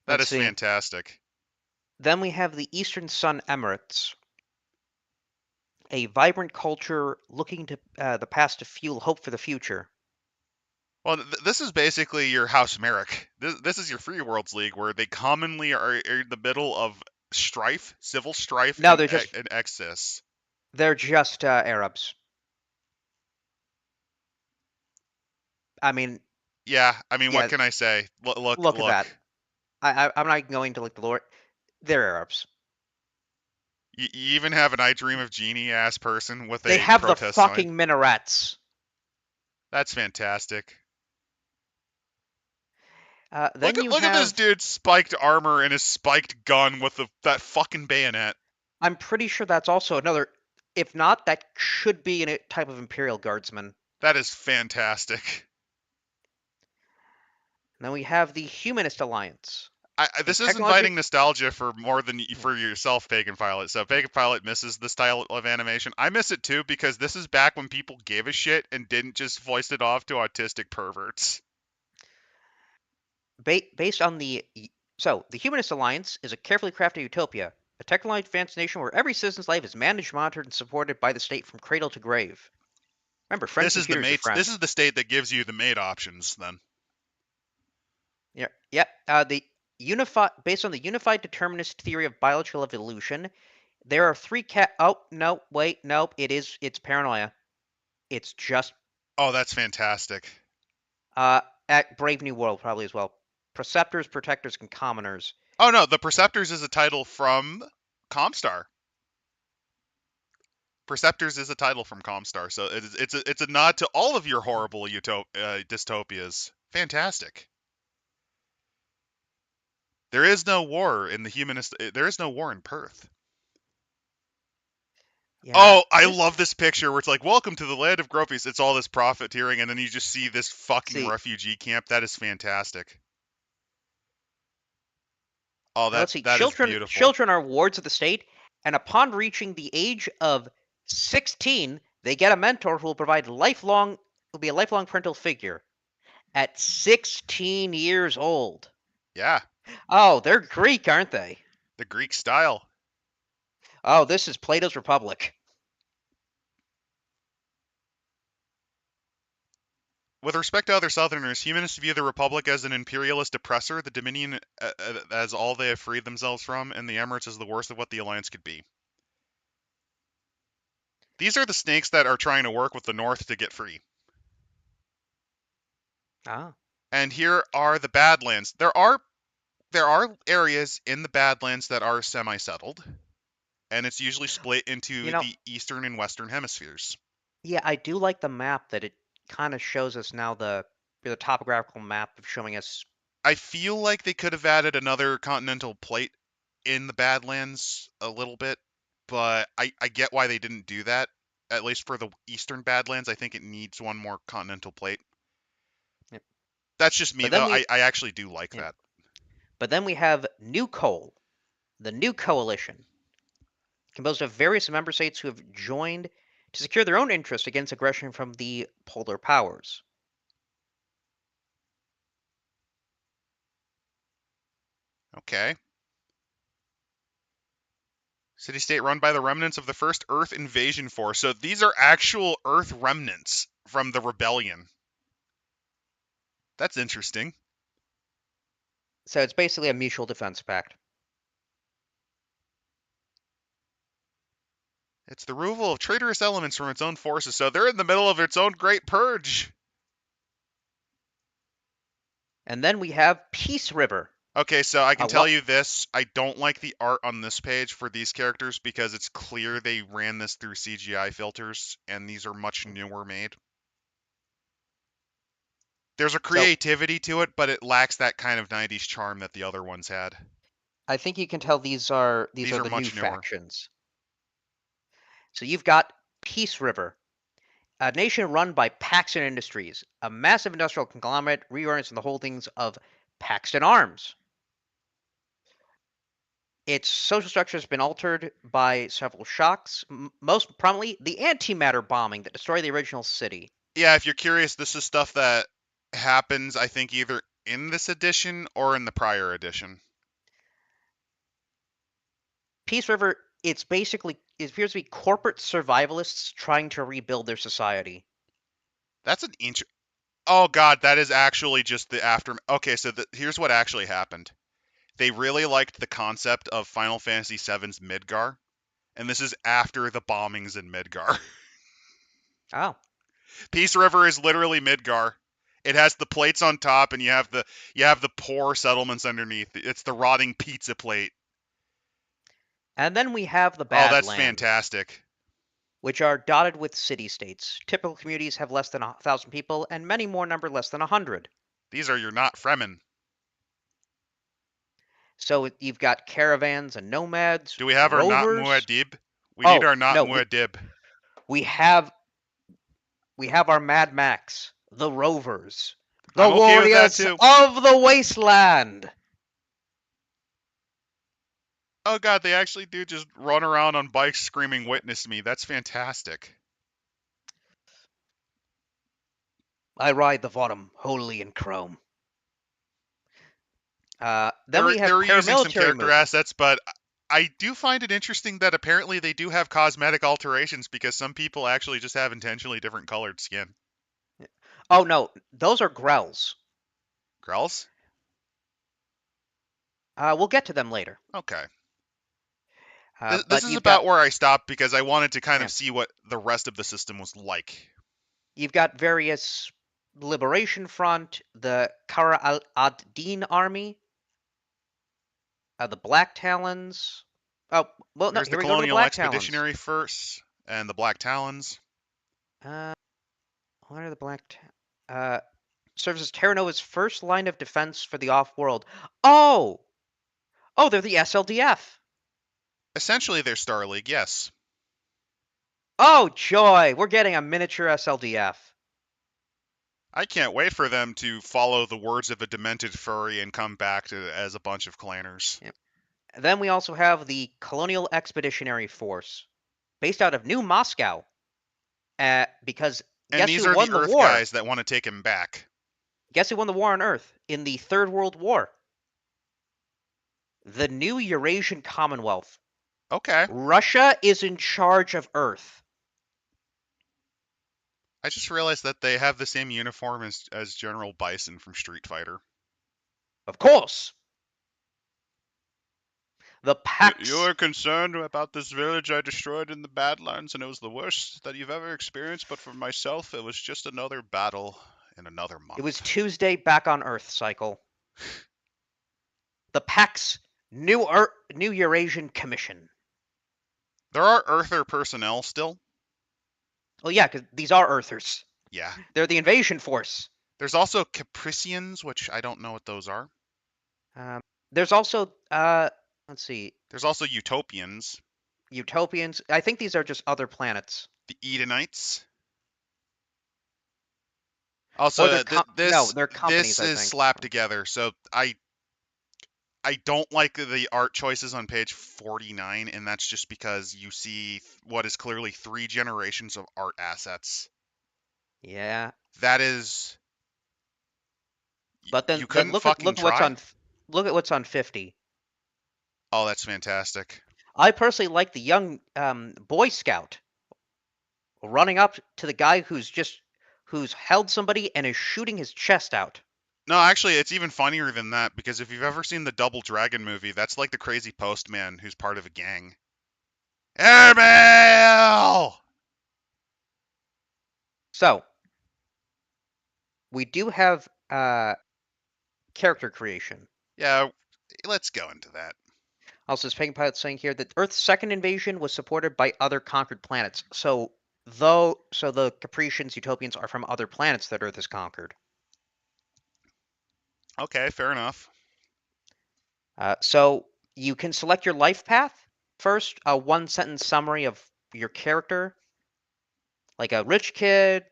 That Let's is see. fantastic. Then we have the Eastern Sun Emirates, a vibrant culture looking to the past to fuel hope for the future. Well, this is basically your House Merrick. This is your Free Worlds League, where they commonly are in the middle of strife, civil strife, No, and excess. they're just Arabs. I mean, Yeah, I mean, what yeah. can I say? Look at Look. that. I'm not going to like the Lord. They're Arabs. You even have an I Dream of Genie ass person with They a have the protest sign. fucking minarets. That's fantastic. Then you Look at this have. dude's spiked armor and his spiked gun with that fucking bayonet. I'm pretty sure that's also another. If not, that should be a type of Imperial Guardsman. That is fantastic. And then we have the Humanist Alliance, a This is technology. inviting nostalgia for more than for yourself, Pagan Pilot. So Pagan Pilot misses the style of animation. I miss it too because this is back when people gave a shit and didn't just voice it off to autistic perverts. Based on the Humanist Alliance is a carefully crafted utopia, a technologically advanced nation where every citizen's life is managed, monitored, and supported by the state from cradle to grave. Remember, friend This is the computer's your mates. This friend. is the state that gives you the mate options. Then Yeah, yeah. The unified based on the unified determinist theory of biological evolution, there are three cat. Oh no, wait, nope. It's paranoia. It's just oh, that's fantastic. uh at Brave New World probably as well. Preceptors, protectors, and commoners. Oh no, the Perceptors is a title from Comstar. Perceptors is a title from Comstar, so it's a nod to all of your horrible dystopias. Fantastic. There is no war in the humanist. There is no war in Perth. Yeah, Oh, I this. love this picture where it's like, "Welcome to the land of Gropies." It's all this profiteering, and then you just see this fucking See, refugee camp. That is fantastic. Oh, let's see. that is Children beautiful. children are wards of the state, and upon reaching the age of 16, they get a mentor who will provide lifelong will be a lifelong parental figure. At 16 years old. Yeah, Oh, they're Greek, aren't they? the Greek style. Oh, this is Plato's Republic. With respect to other Southerners, humanists view the Republic as an imperialist oppressor, the Dominion as all they have freed themselves from, and the Emirates as the worst of what the alliance could be. These are the snakes that are trying to work with the North to get free. Ah, And here are the Badlands. There are areas in the Badlands that are semi-settled, and it's usually split you into know, the eastern and western hemispheres. yeah, I do like the map that it kind of shows us now the topographical map of showing us. I feel like they could have added another continental plate in the Badlands a little bit, but I get why they didn't do that. At least for the eastern Badlands, I think it needs one more continental plate. Yep. That's just me But then though. we I actually do like yeah, that. but then we have New Coal, the new coalition, composed of various member states who have joined to secure their own interest against aggression from the polar powers. Okay. City state run by the remnants of the first Earth invasion force. So these are actual Earth remnants from the rebellion. That's interesting. So it's basically a mutual defense pact. It's the removal of traitorous elements from its own forces, so they're in the middle of its own great purge. And then we have Peace River. Okay, so I can A tell lo- you this. I don't like the art on this page for these characters because it's clear they ran this through CGI filters, and these are much newer made. There's a so creativity to it, but it lacks that kind of 90s charm that the other ones had. I think you can tell these These are are the new much newer. factions. So you've got Peace River, a nation run by Paxton Industries, a massive industrial conglomerate reoriented in the holdings of Paxton Arms. Its social structure has been altered by several shocks, most prominently the antimatter bombing that destroyed the original city. Yeah, if you're curious, this is stuff that happens, I think, either in this edition or in the prior edition. Peace River, it appears to be corporate survivalists trying to rebuild their society. That's an inch. Oh god, that is actually just the after. Okay, so here's what actually happened. They really liked the concept of Final Fantasy VII's Midgar, and this is after the bombings in Midgar. Oh, Peace River is literally Midgar. It has the plates on top, and you have the poor settlements underneath. It's the rotting pizza plate. and then we have the Oh, that's Badlands, fantastic. which are dotted with city-states. Typical communities have less than 1,000 people, and many more number less than 100. These are your not Fremen. So you've got caravans and nomads, Do we have our not rovers. Muad'Dib? We need Oh our not no, Muad'Dib. we have we have our Mad Max, the rovers, the I'm okay with that warriors too. of the wasteland. Oh god, they actually do just run around on bikes screaming "Witness me." That's fantastic. I ride the bottom, wholly in chrome. Then They're we have they're using some paramilitary character movement. assets, but I do find it interesting that apparently they do have cosmetic alterations because some people actually just have intentionally different colored skin. Oh no, those are Grells. Grells? We'll get to them later. Okay. This But is about where I stopped because I wanted to kind yeah, of see what the rest of the system was like. you've got various Liberation Front, the Kara al-ad-Din Army, the Black Talons. Oh, well, no, There's the here we go to the Colonial Black Talons. Expeditionary Force and the Black Talons. Uh, what are the Black serves as Terra Nova's first line of defense for the off-world. Oh! Oh, they're the SLDF. Essentially, they're Star League, yes. Oh, joy! We're getting a miniature SLDF. I can't wait for them to follow the words of a demented furry and come back as a bunch of clanners. Yep. Then we also have the Colonial Expeditionary Force, based out of New Moscow. Because And guess these who are the won the Earth war? guys that want to take him back. Guess who won the war on Earth in the Third World War? The new Eurasian Commonwealth. Okay. Russia is in charge of Earth. I just realized that they have the same uniform as General Bison from Street Fighter. Of course. The You Pax. are concerned about this village I destroyed in the Badlands, and it was the worst that you've ever experienced, but for myself, it was just another battle in another It was month. Tuesday back on Earth cycle. The Pax New Eurasian Commission. There are Earther personnel still. Well, yeah, because these are Earthers. Yeah. They're the invasion force. There's also Capricians, which I don't know what those are. Um, there's also, let's see, There's also Utopians, Utopians. I think these are just other planets. the Edenites. Also, Or they're no, they're this companies, I is think. slapped together, so I don't like the art choices on page 49, and that's just because you see what is clearly three generations of art assets. Yeah, That is, but you then couldn't fucking try? look at what's on 50. Oh, that's fantastic. I personally like the young Boy Scout running up to the guy who's held somebody and is shooting his chest out. No, actually, it's even funnier than that because if you've ever seen the Double Dragon movie, that's like the crazy postman who's part of a gang. Airmail! So we do have character creation. Yeah, let's go into that. Also, Spain Pilot saying here that Earth's second invasion was supported by other conquered planets. So the Capricians, Utopians are from other planets that Earth has conquered. Okay, fair enough. So you can select your life path first. A one sentence summary of your character, like a rich kid,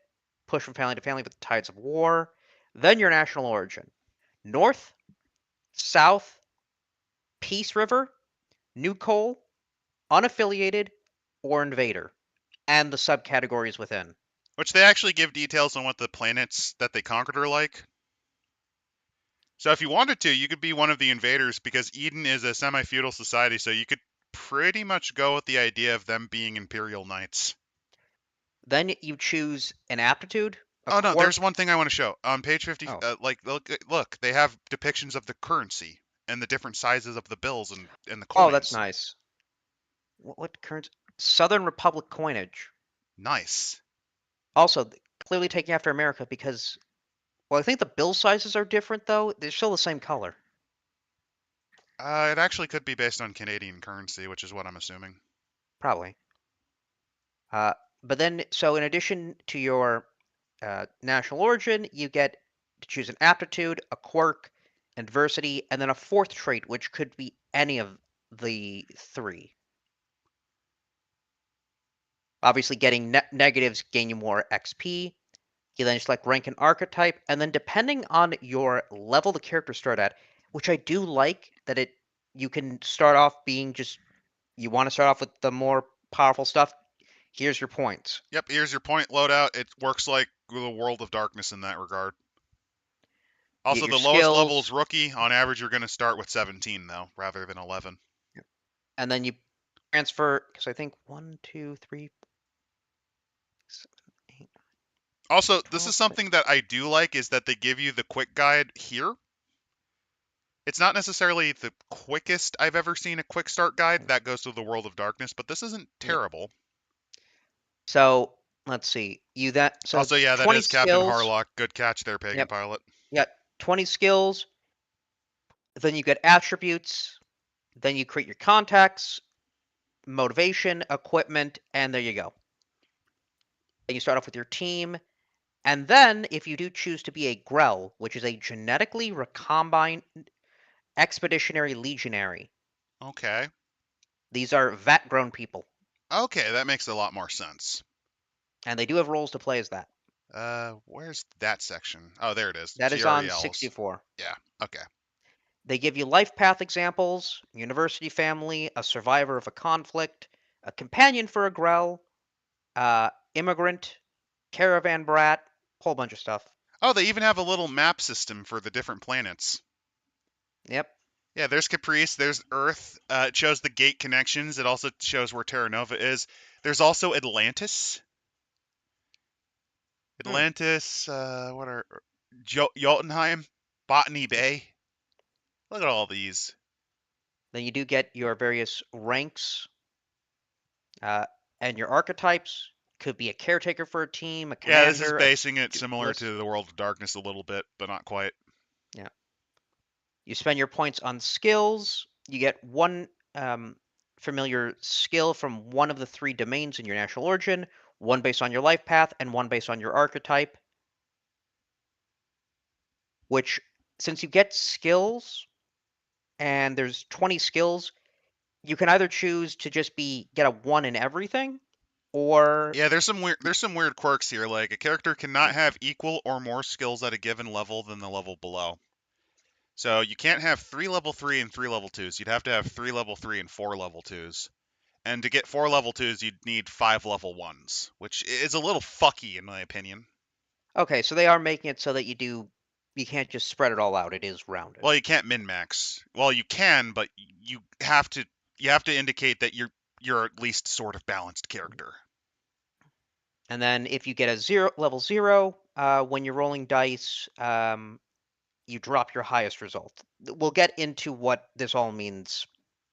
push from family to family with the tides of war. Then your national origin: North, South, Peace River, New Coal, Unaffiliated, or Invader, and the subcategories within. Which they actually give details on what the planets that they conquered are like. So if you wanted to, you could be one of the invaders because Eden is a semi-feudal society, so you could pretty much go with the idea of them being imperial knights. Then you choose an aptitude, a Oh no, there's quirk. one thing I want to show. On page 50, Oh, like look, they have depictions of the currency and the different sizes of the bills and the oh, that's coins. nice. What current Southern Republic coinage? Nice. Also, clearly taking after America because, well, I think the bill sizes are different though. They're still the same color, It actually could be based on Canadian currency, which is what I'm assuming. probably. Uh, but then, so in addition to your national origin, you get to choose an aptitude, a quirk, adversity, and then a fourth trait, which could be any of the three. Obviously, getting negatives gain you more XP. You then select rank and archetype, and then depending on your level the character start at, which I do like that you can start off being just you want to start off with the more powerful stuff. Here's your points. Yep, here's your point loadout. It works like the World of Darkness in that regard. You get Also, your the lowest level is skills, rookie. On average, you're going to start with 17 though, rather than 11. and then you transfer because I think 1, 2, 3, 7, 8, Also, this 12, is something that I do like is that they give you the quick guide here. It's not necessarily the quickest I've ever seen a quick start guide that goes to the World of Darkness, but this isn't yeah. terrible. So let's see. So Also, yeah, that 20 is Captain skills. Harlock. Good catch there, Pagan Yep. Pilot. You got 20 skills. Then you get attributes. Then you create your contacts, motivation, equipment, and there you go. Then you start off with your team. And then, if you do choose to be a Grell, which is a genetically recombined expeditionary legionary, Okay. these are vat grown people. Okay, that makes a lot more sense. And they do have roles to play as that. Where's that section? Oh, there it is. That is on GRELs. 64. Yeah, okay. They give you life path examples, university family, a survivor of a conflict, a companion for a Grell, immigrant, caravan brat, whole bunch of stuff. Oh, they even have a little map system for the different planets. Yep. Yeah, there's Caprice, there's Earth. It shows the gate connections. It also shows where Terra Nova is. There's also Atlantis. Hmm. Atlantis, what are Jotunheim, Botany Bay. Look at all these. Then you do get your various ranks uh, and your archetypes. Could be a caretaker for a team, a Yeah, this is commander, a basing it similar duelist. to the World of Darkness a little bit, but not quite. Yeah. You spend your points on skills. You get one familiar skill from one of the three domains in your national origin, one based on your life path, and one based on your archetype. Which, since you get skills and there's 20 skills, you can either choose to just get a one in everything, or Yeah, there's some weird quirks here. Like a character cannot have equal or more skills at a given level than the level below. So you can't have three level three and three level twos. You'd have to have three level three and four level twos. And to get four level twos, you'd need five level ones, which is a little fucky in my opinion. okay, so they are making it so that you can't just spread it all out. It is rounded. Well, you can't min max. Well, you can, but you have to indicate that you're at least sort of balanced character. And then if you get a level zero, when you're rolling dice, you drop your highest result. We'll get into what this all means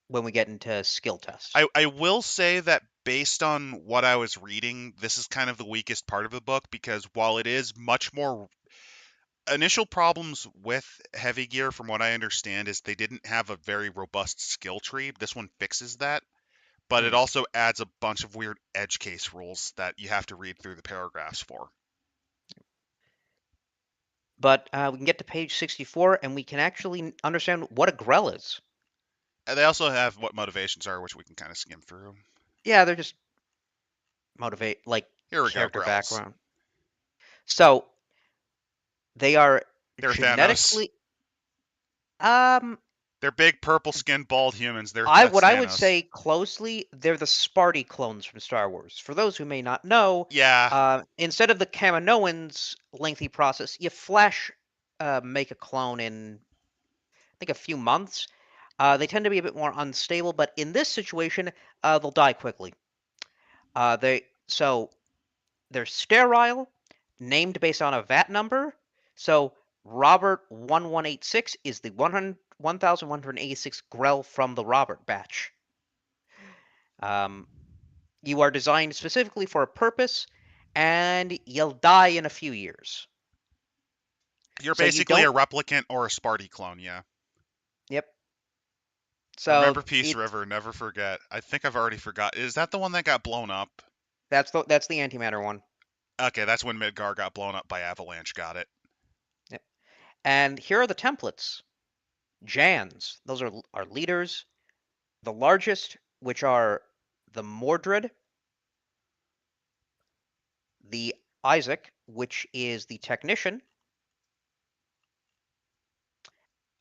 when we get into skill tests. I will say that based on what I was reading, this is kind of the weakest part of the book because while it is much more initial problems with heavy gear from what I understand is they didn't have a very robust skill tree. This one fixes that, but it Hmm. also adds a bunch of weird edge case rules that you have to read through the paragraphs for. But we can get to page 64 and we can actually understand what a grell is. And they also have what motivations are, which we can kind of skim through. Yeah, they're just motivate, like Here we go, character Grells. background. So they are They're Thanos. genetically, um, They're big purple skinned bald humans. what That's I would Thanos. say closely, they're the Sparty clones from Star Wars. For those who may not know, Yeah, instead of the Kaminoans' lengthy process, you flash make a clone in I think a few months. They tend to be a bit more unstable, but in this situation, they'll die quickly. So they're sterile, named based on a VAT number. So Robert 1186 is the 1186 Grell from the Robert batch. Um, you are designed specifically for a purpose, and you'll die in a few years. you're So you basically a don't. replicant or a Sparty clone, yeah. Yep. So Remember Peace it River, never forget. I think I've already forgot. Is that the one that got blown up? that's the antimatter one. Okay, that's when Midgar got blown up by Avalanche, got it. Yep. And here are the templates. Jans, those are leaders. The largest, which are the Mordred, the Isaac, which is the technician,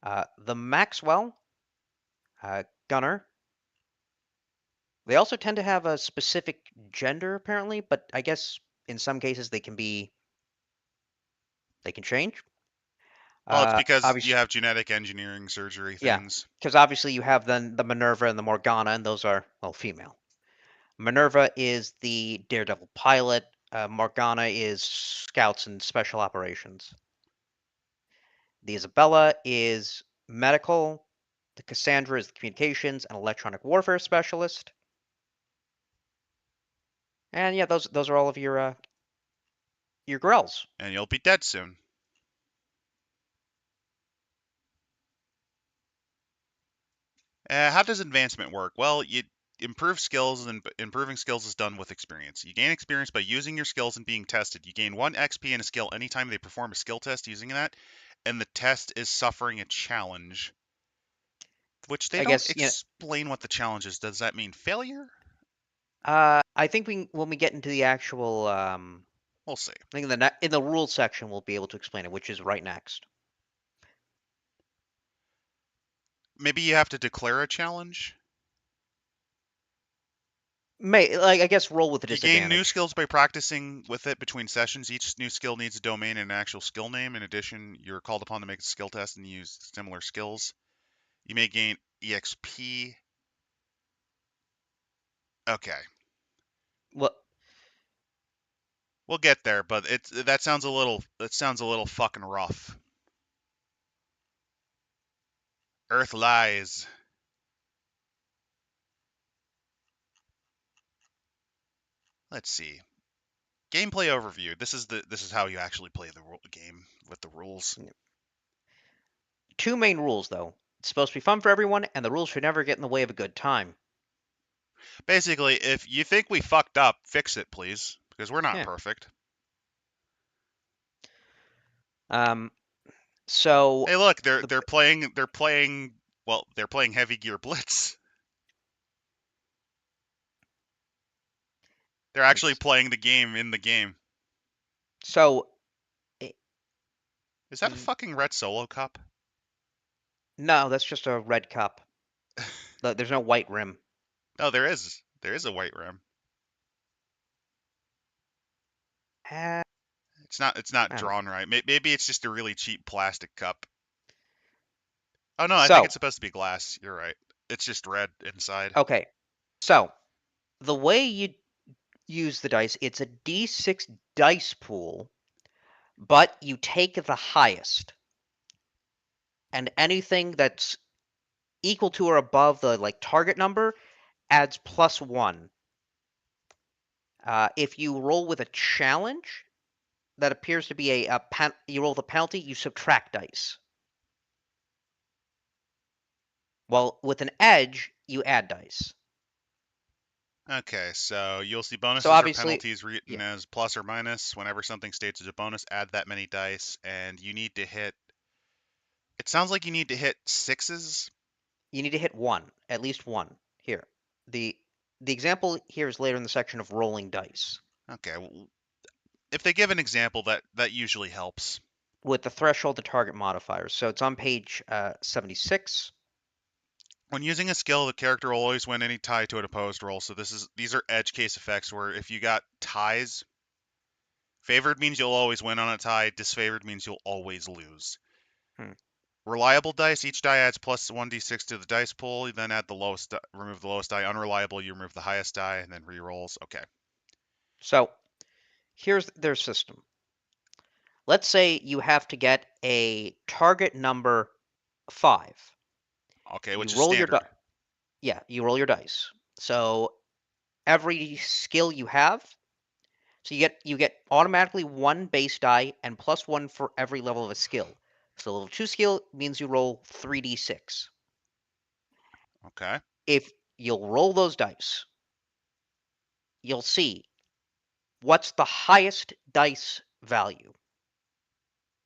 the Maxwell, gunner. They also tend to have a specific gender, apparently, but I guess in some cases they can change. Well, it's because you Obviously, have genetic engineering surgery yeah, things. because obviously you have then the Minerva and the Morgana, and those are well female. Minerva is the daredevil pilot. Morgana is scouts and special operations. The Isabella is medical. The Cassandra is the communications and electronic warfare specialist. And yeah, those are all of your Grells. And you'll be dead soon. How does advancement work? Well, you improve skills, and improving skills is done with experience. You gain experience by using your skills and being tested. You gain 1 XP in a skill anytime they perform a skill test using that, and the test is suffering a challenge, which they I don't guess explain what the challenge is. Does that mean failure? I think when we get into the actual We'll see. I think in the rules section we'll be able to explain it, which is right next. Maybe you have to declare a challenge. May like I guess roll with a You gain new disadvantage. skills by practicing with it between sessions. Each new skill needs a domain and an actual skill name. In addition, you're called upon to make a skill test and use similar skills. You may gain EXP. Okay, Well, we'll get there, but that sounds a little fucking rough. Earth lies. Let's see. Gameplay overview. This is how you actually play the game with the rules. two main rules though. It's supposed to be fun for everyone, and the rules should never get in the way of a good time. Basically, if you think we fucked up, fix it, please, because we're not Yeah. perfect. Um. So Hey, look, they're the they're playing they're playing well, they're playing Heavy Gear Blitz. They're actually It's playing the game in the game. so i- Is that a fucking red solo cup? no, that's just a red cup. There's no white rim. No, there is. There is a white rim. Uh, It's not I don't know. drawn right. Maybe it's just a really cheap plastic cup. Oh no, I think So, it's supposed to be glass. You're right. It's just red inside. okay. So, the way you use the dice, it's a d6 dice pool, but you take the highest, and anything that's equal to or above the like target number adds +1. If you roll with a challenge that appears to be you roll the penalty, you subtract dice. Well, with an edge, you add dice. Okay, so you'll see So bonuses or obviously, penalties written yeah, as plus or minus. Whenever something states as a bonus, add that many dice, and you need to hit. It sounds like you need to hit sixes. you need to hit one, at least one. Here, the the example here is later in the section of rolling dice Okay, if they give an example, that usually helps. with the threshold to target modifiers. So it's on page 76. When using a skill, the character will always win any tie to an opposed roll. So these are edge case effects where if you got ties, favored means you'll always win on a tie, disfavored means you'll always lose. Hmm. Reliable dice, each die adds plus 1d6 to the dice pool. You then add the lowest, remove the lowest die. Unreliable, you remove the highest die, and then re-rolls. Okay. So here's their system. Let's say you have to get a target number 5. Okay, You which is roll your standard. yeah, you roll your dice. So every skill you have, so you get automatically one base die and +1 for every level of a skill. So level 2 skill means you roll 3d6. Okay. If you'll roll those dice, you'll see what's the highest dice value.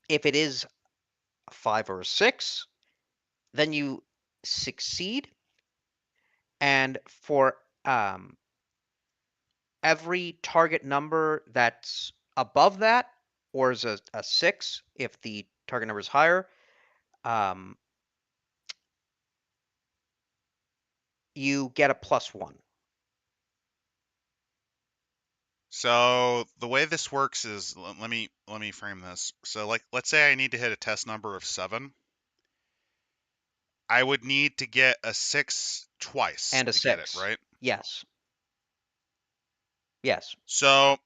If it is a 5 or a 6, then you succeed, and for every target number that's above that, or is a 6 if the target number is higher, um, you get a +1. So the way this works is let me frame this. So like let's say I need to hit a test number of 7. I would need to get a 6 twice And a to get it, 6. right? Yes. Yes. So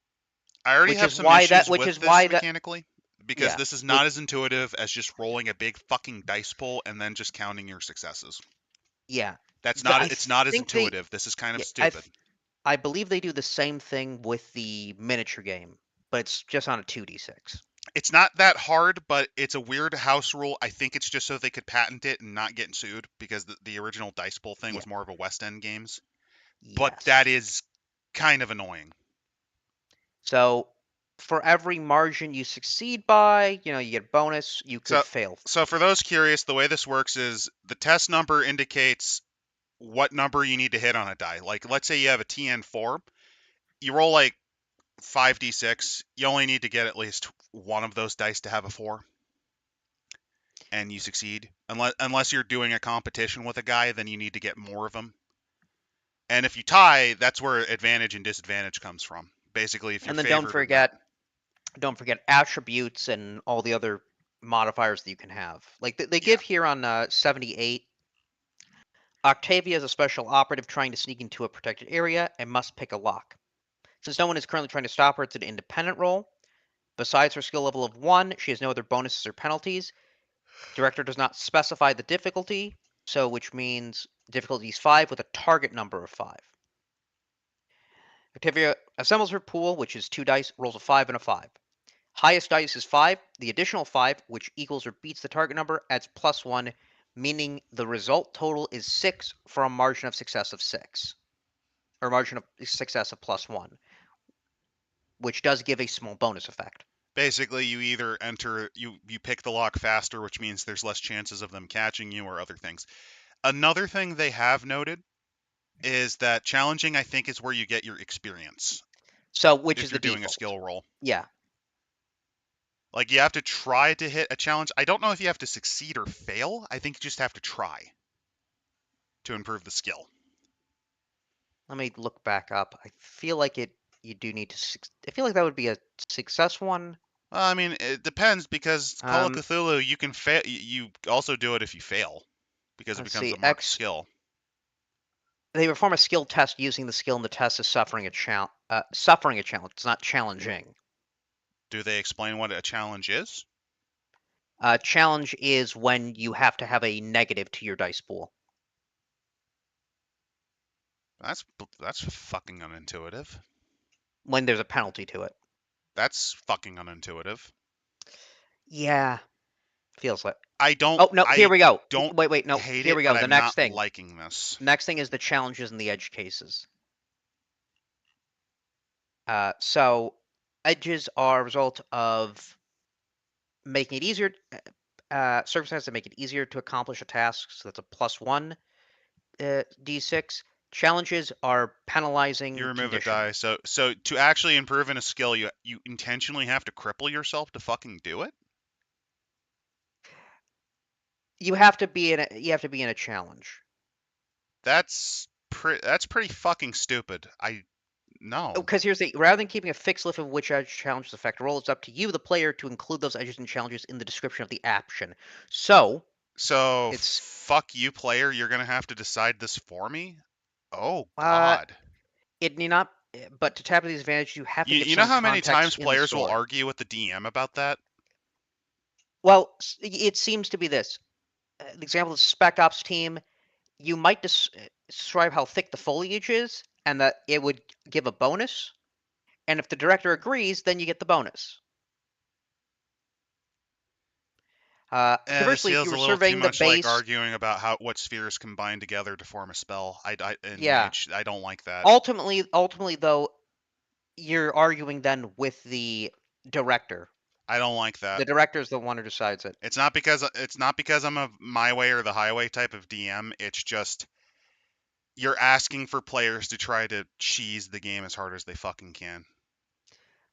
I already Which have is some why issues with this that mechanically because yeah. this is Which not as intuitive as just rolling a big fucking dice pool and then just counting your successes. yeah. That's not I it's not as think they intuitive. This is kind of yeah, stupid. I believe they do the same thing with the miniature game, but it's just on a 2d6. It's not that hard, but it's a weird house rule. I think it's just so they could patent it and not get sued because the original dice pool thing Yeah. was more of a West End games. But that Yes. is kind of annoying. So for every margin you succeed by, you get a bonus. You could So fail. so for those curious, the way this works is the test number indicates what number you need to hit on a die. Like let's say you have a TN4, you roll like 5d6, you only need to get at least one of those dice to have a 4 and you succeed. Unless you're doing a competition with a guy, then you need to get more of them. And if you tie, that's where advantage and disadvantage comes from. Basically, if you're And then favored or not. don't forget attributes and all the other modifiers that you can have. Like they Yeah. give here on 78. Octavia is a special operative trying to sneak into a protected area and must pick a lock. Since no one is currently trying to stop her, it's an independent roll. Besides her skill level of 1, she has no other bonuses or penalties. Director does not specify the difficulty, so which means difficulty is 5 with a target number of 5. Octavia assembles her pool, which is 2 dice, rolls a 5 and a 5. Highest dice is 5. The additional 5, which equals or beats the target number, adds +1, meaning the result total is 6 for a margin of success of 6, or margin of success of +1, which does give a small bonus effect. Basically, you either enter you pick the lock faster, which means there's less chances of them catching you or other things. Another thing they have noted is that challenging I think is where you get your experience. So, which if is the you're doing a default. skill roll. Yeah. Like you have to try to hit a challenge. I don't know if you have to succeed or fail. I think you just have to try to improve the skill. Let me look back up. I feel like you do need to I feel like that would be a success one. Well, I mean, it depends because Call of Um, Cthulhu, you can fail. You also do it if you fail because it let's becomes see. a marked X skill. They perform a skill test using the skill in the test as suffering a challenge. It's not challenging. Do they explain what a challenge is? Challenge is when you have to have a negative to your dice pool. That's that's fucking unintuitive. When there's a penalty to it. That's fucking unintuitive. Yeah, feels like. I don't Oh no, here I we go. don't Wait, no, hate here it, we but go. The I'm next not thing. liking this. Next thing is the challenges and the edge cases. So edges are a result of making it easier. Circumstances that make it easier to accomplish a task. So that's a +1 d6. Challenges are You penalizing remove a condition. die, so to actually improve in a skill, you intentionally have to cripple yourself to fucking do it. You have to be in a challenge. That's pretty fucking stupid. I no. Because here's the rather than keeping a fixed list of which edge challenges affect a roll, it's up to you, the player, to include those edges and challenges in the description of the action. So So it's fuck you, player. You're gonna have to decide this for me. Oh uh God. it need not but to tap into these advantages you have to give You know some how many context times in the players will story. argue with the DM about that? Well, it seems to be this. The example of the Spec Ops team, you might describe how thick the foliage is and that it would give a bonus, and if the director agrees, then you get the bonus. This Conversely, if you feels were a little too surveying the much like base, arguing about how what spheres combine together to form a spell. In yeah. Mage, I don't like that. Ultimately, though, you're arguing then with the director. I don't like that. The director is the one who decides it. It's not because I'm a my way or the highway type of DM. It's just you're asking for players to try to cheese the game as hard as they fucking can.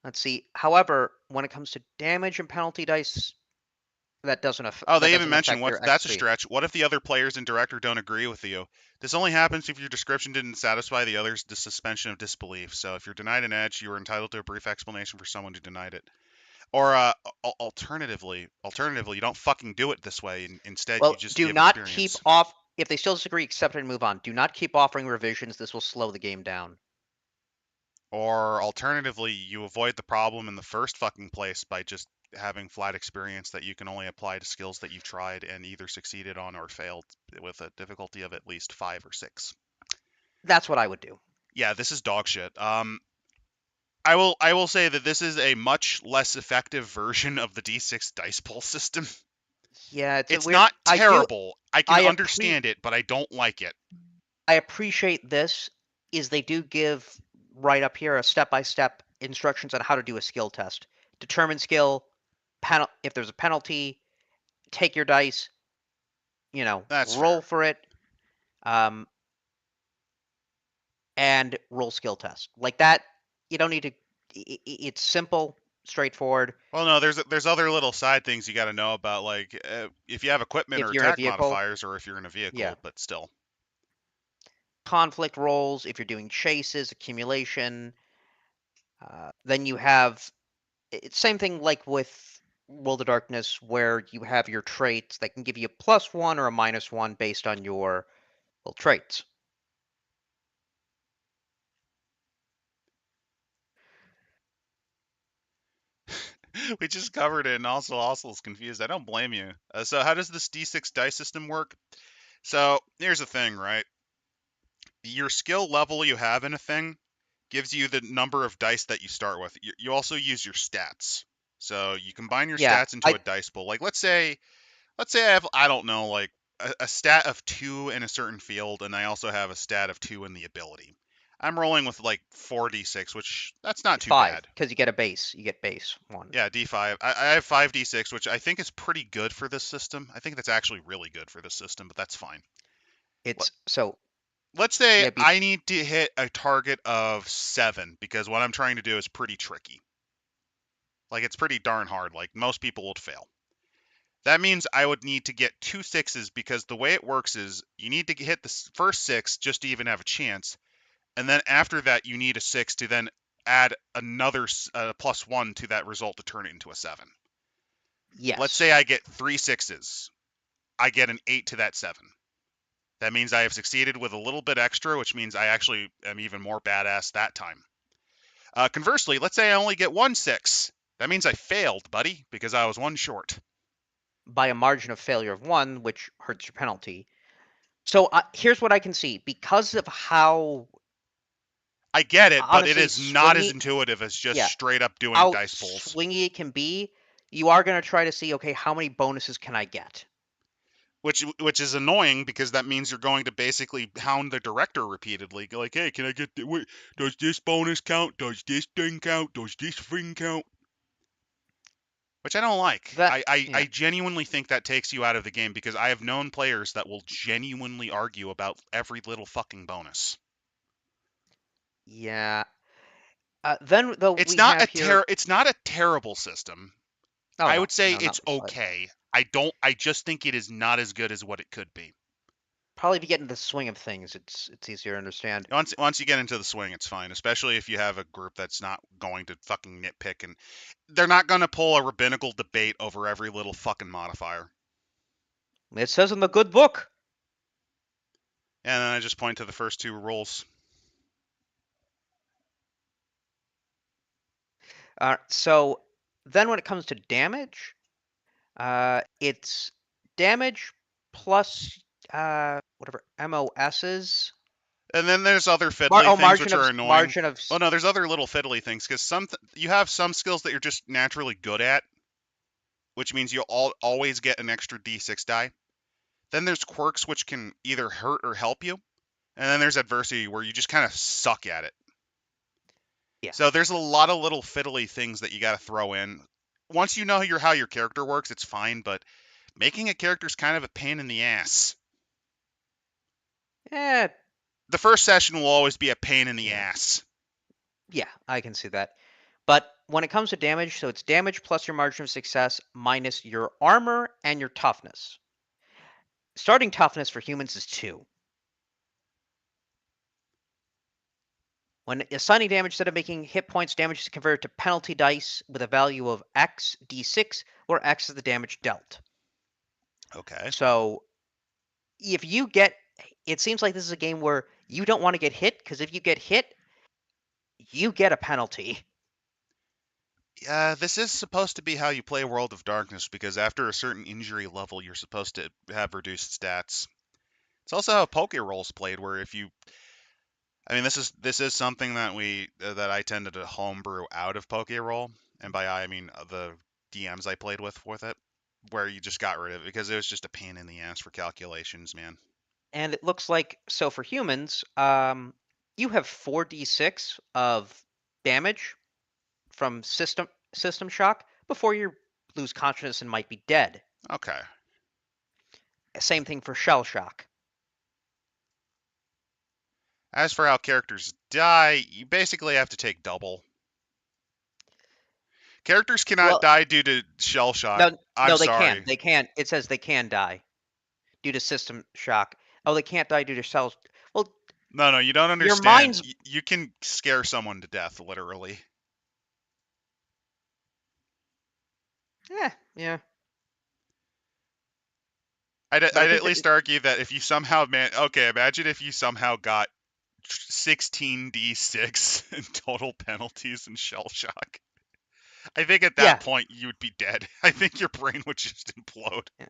Let's see. However, when it comes to damage and penalty dice, Oh, that they even doesn't mentioned affect what your that's a XP. stretch. What if the other players and director don't agree with you? This only happens if your description didn't satisfy the others' suspension of disbelief. So if you're denied an edge, you are entitled to a brief explanation for someone who denied it. Or alternatively, you don't fucking do it this way. Instead, you Well, just do give not keep experience. off. If they still disagree, accept it and move on. Do not keep offering revisions. This will slow the game down. Or alternatively, you avoid the problem in the first fucking place by just having flat experience that you can only apply to skills that you've tried and either succeeded on or failed with a difficulty of at least 5 or 6. That's what I would do. Yeah, this is dog shit. I will say that this is a much less effective version of the D6 dice pull system. Yeah, it's a It's weird. not terrible. I can I appre understand it, but I don't like it. I appreciate this. Is they do give right up here a step-by-step instructions on how to do a skill test. Determine skill. If there's a penalty, take your dice. That's Roll fair. for it. Um, and roll skill test like that. You don't need to. It's simple, straightforward. Well, no, there's other little side things you got to know about, like if you have equipment or If you're in a attack vehicle, modifiers, or if you're in a yeah. vehicle. But still, Conflict rolls. If you're doing chases, accumulation. Then you have it's same thing like with World of Darkness, where you have your traits that can give you a +1 or a -1 based on your well traits. we just covered it, and also is confused. I don't blame you. So how does this D6 dice system work? So here's the thing, right? Your skill level you have in a thing gives you the number of dice that you start with. You also use your stats. So you combine your Yeah, stats into a dice pool. Like let's say I have, I don't know, like a stat of 2 in a certain field, and I also have a stat of 2 in the ability. I'm rolling with like 4d6, which that's not too 5 bad. because you get a base. You get base 1. Yeah, d5. I have 5d6, which I think is pretty good for this system. I think that's actually really good for this system, but that's fine. It's so let's say Yeah, I need to hit a target of 7 because what I'm trying to do is pretty tricky. Like it's pretty darn hard. Like most people would fail. That means I would need to get 2 6s because the way it works is you need to hit the first 6 just to even have a chance, and then after that you need a 6 to then add another +1 to that result to turn it into a 7. Let's yes. say I get 3 6s. I get an 8 to that 7. That means I have succeeded with a little bit extra, which means I actually am even more badass that time. Conversely, let's say I only get 1 6. That means I failed, buddy, because I was one short. By a margin of failure of 1, which hurts your penalty. So here's what I can see. Because of how, I get it, but it honestly, is not as swingy, intuitive as just yeah, straight up doing how dice pulls. swingy it can be, you are going to try to see, okay, how many bonuses can I get? Which is annoying because that means you're going to basically hound the director repeatedly. Like, hey, can I get wait, does this bonus count? Does this thing count? Does this thing count? Which I don't like. That, I yeah, genuinely think that takes you out of the game because I have known players that will genuinely argue about every little fucking bonus. yeah. Then, though, we have here. It's not a terrible system. Oh, I no, would say no, not it's the slightest. okay. I just think it is not as good as what it could be. Probably to get into the swing of things, it's easier to understand. Once you get into the swing, it's fine, especially if you have a group that's not going to fucking nitpick and they're not going to pull a rabbinical debate over every little fucking modifier. It says in the good book. And then I just point to the first two rules. So then when it comes to damage, it's damage plus whatever MOSs. And then there's other fiddly things which are annoying. Margin of Oh no, there's other little fiddly things because you have some skills that you're just naturally good at, which means you'll always get an extra d6 die. Then there's quirks which can either hurt or help you, and then there's adversity where you just kind of suck at it. yeah. So there's a lot of little fiddly things that you got to throw in. Once you know how your character works, it's fine, but making a character is kind of a pain in the ass. Eh, The first session will always be a pain in the yeah. ass. Yeah, I can see that. But when it comes to damage, so it's damage plus your margin of success minus your armor and your toughness. Starting toughness for humans is 2. When assigning damage, instead of making hit points, damage is converted to penalty dice with a value of X d6, where X is the damage dealt. Okay. So if you get, it seems like this is a game where you don't want to get hit, because if you get hit, you get a penalty. Yeah, this is supposed to be how you play World of Darkness because after a certain injury level, you're supposed to have reduced stats. It's also how Poke Roll's played, where if you, I mean, this is something that that I tended to homebrew out of Poke Roll, and by I mean the DMs I played with it, where you just got rid of it because it was just a pain in the ass for calculations, man. And it looks like, so for humans, you have 4d6 of damage from system shock before you lose consciousness and might be dead. Okay. Same thing for shell shock. As for how characters die, you basically have to take double. Characters cannot Well, die due to shell shock. no, I'm no, they can. sorry. They can. It says they can die due to system shock. Oh, they can't die due to shell. Well, No, no, you don't your understand. mind's. You can scare someone to death, literally. Yeah. But I I'd think at that least argue that if you somehow okay, imagine if you somehow got 16d6 in total penalties and shell shock. I think at that yeah, point you would be dead. I think your brain would just implode. yeah.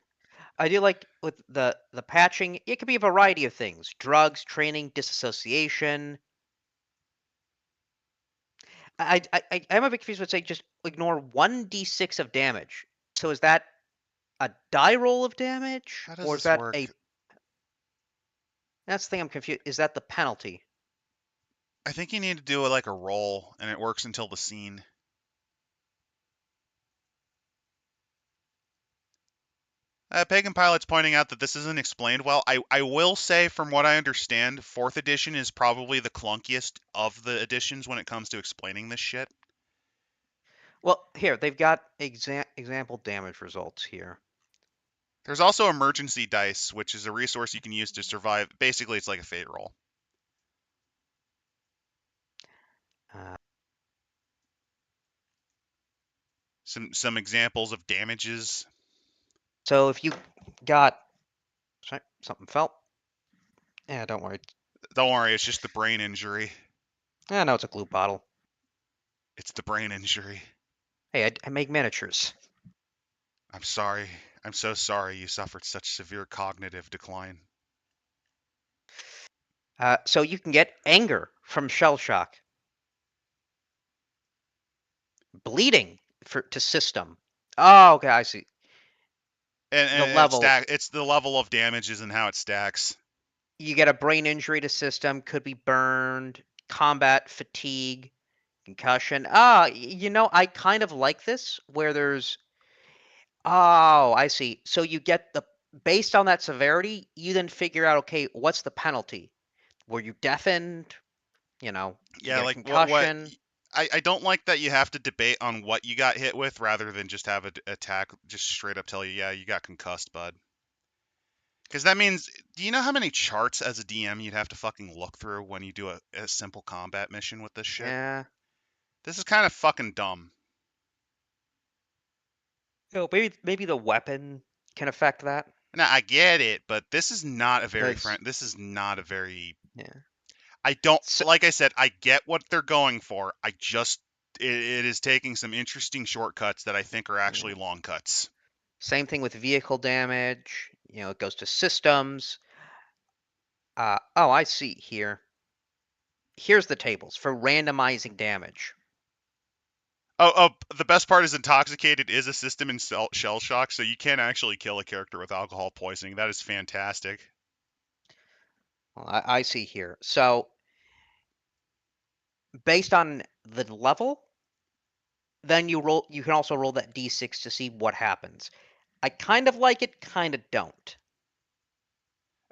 I do like with the patching. It could be a variety of things: drugs, training, disassociation. I'm a bit confused. Would say just ignore 1d6 of damage. So is that a die roll of damage, How does or is this that work? a? That's the thing I'm confused. Is that the penalty? I think you need to do like a roll, and it works until the scene. Pagan Pilot's pointing out that this isn't explained well. I will say, from what I understand, fourth edition is probably the clunkiest of the editions when it comes to explaining this shit. Well, here they've got example damage results here. There's also emergency dice, which is a resource you can use to survive. Basically, it's like a fate roll. Uh, Some examples of damages. so if you got sorry, something fell. Yeah, don't worry. Don't worry, it's just the brain injury. Yeah, no, it's a glue bottle. It's the brain injury. Hey, I make miniatures. I'm sorry. I'm so sorry you suffered such severe cognitive decline. So you can get anger from shell shock, bleeding to system. Oh, okay, I see. And, The and level it's the level of damages and how it stacks. you get a brain injury to system, could be burned, combat fatigue, concussion. I kind of like this where there's oh, I see. So you get the based on that severity, you then figure out okay, what's the penalty? Were you deafened? Did you Yeah, get a like what concussion? I don't like that you have to debate on what you got hit with rather than just have a attack just straight up tell you, yeah, you got concussed, bud. Because that means, do you know how many charts as a DM you'd have to fucking look through when you do a simple combat mission with this shit? Yeah. This is kind of fucking dumb. Maybe the weapon can affect that Now I get it, but this is not a very because This is not a very. yeah. I don't So, like I said. I get what they're going for. I just it is taking some interesting shortcuts that I think are actually yeah. long cuts. Same thing with vehicle damage. It goes to systems. Oh, I see here. Here's the tables for randomizing damage. The best part is intoxicated is a system in shell shock, so you can't actually kill a character with alcohol poisoning. That is fantastic. Well, I see here. So based on the level, then you can also roll that d6 to see what happens. I kind of like it, kind of don't.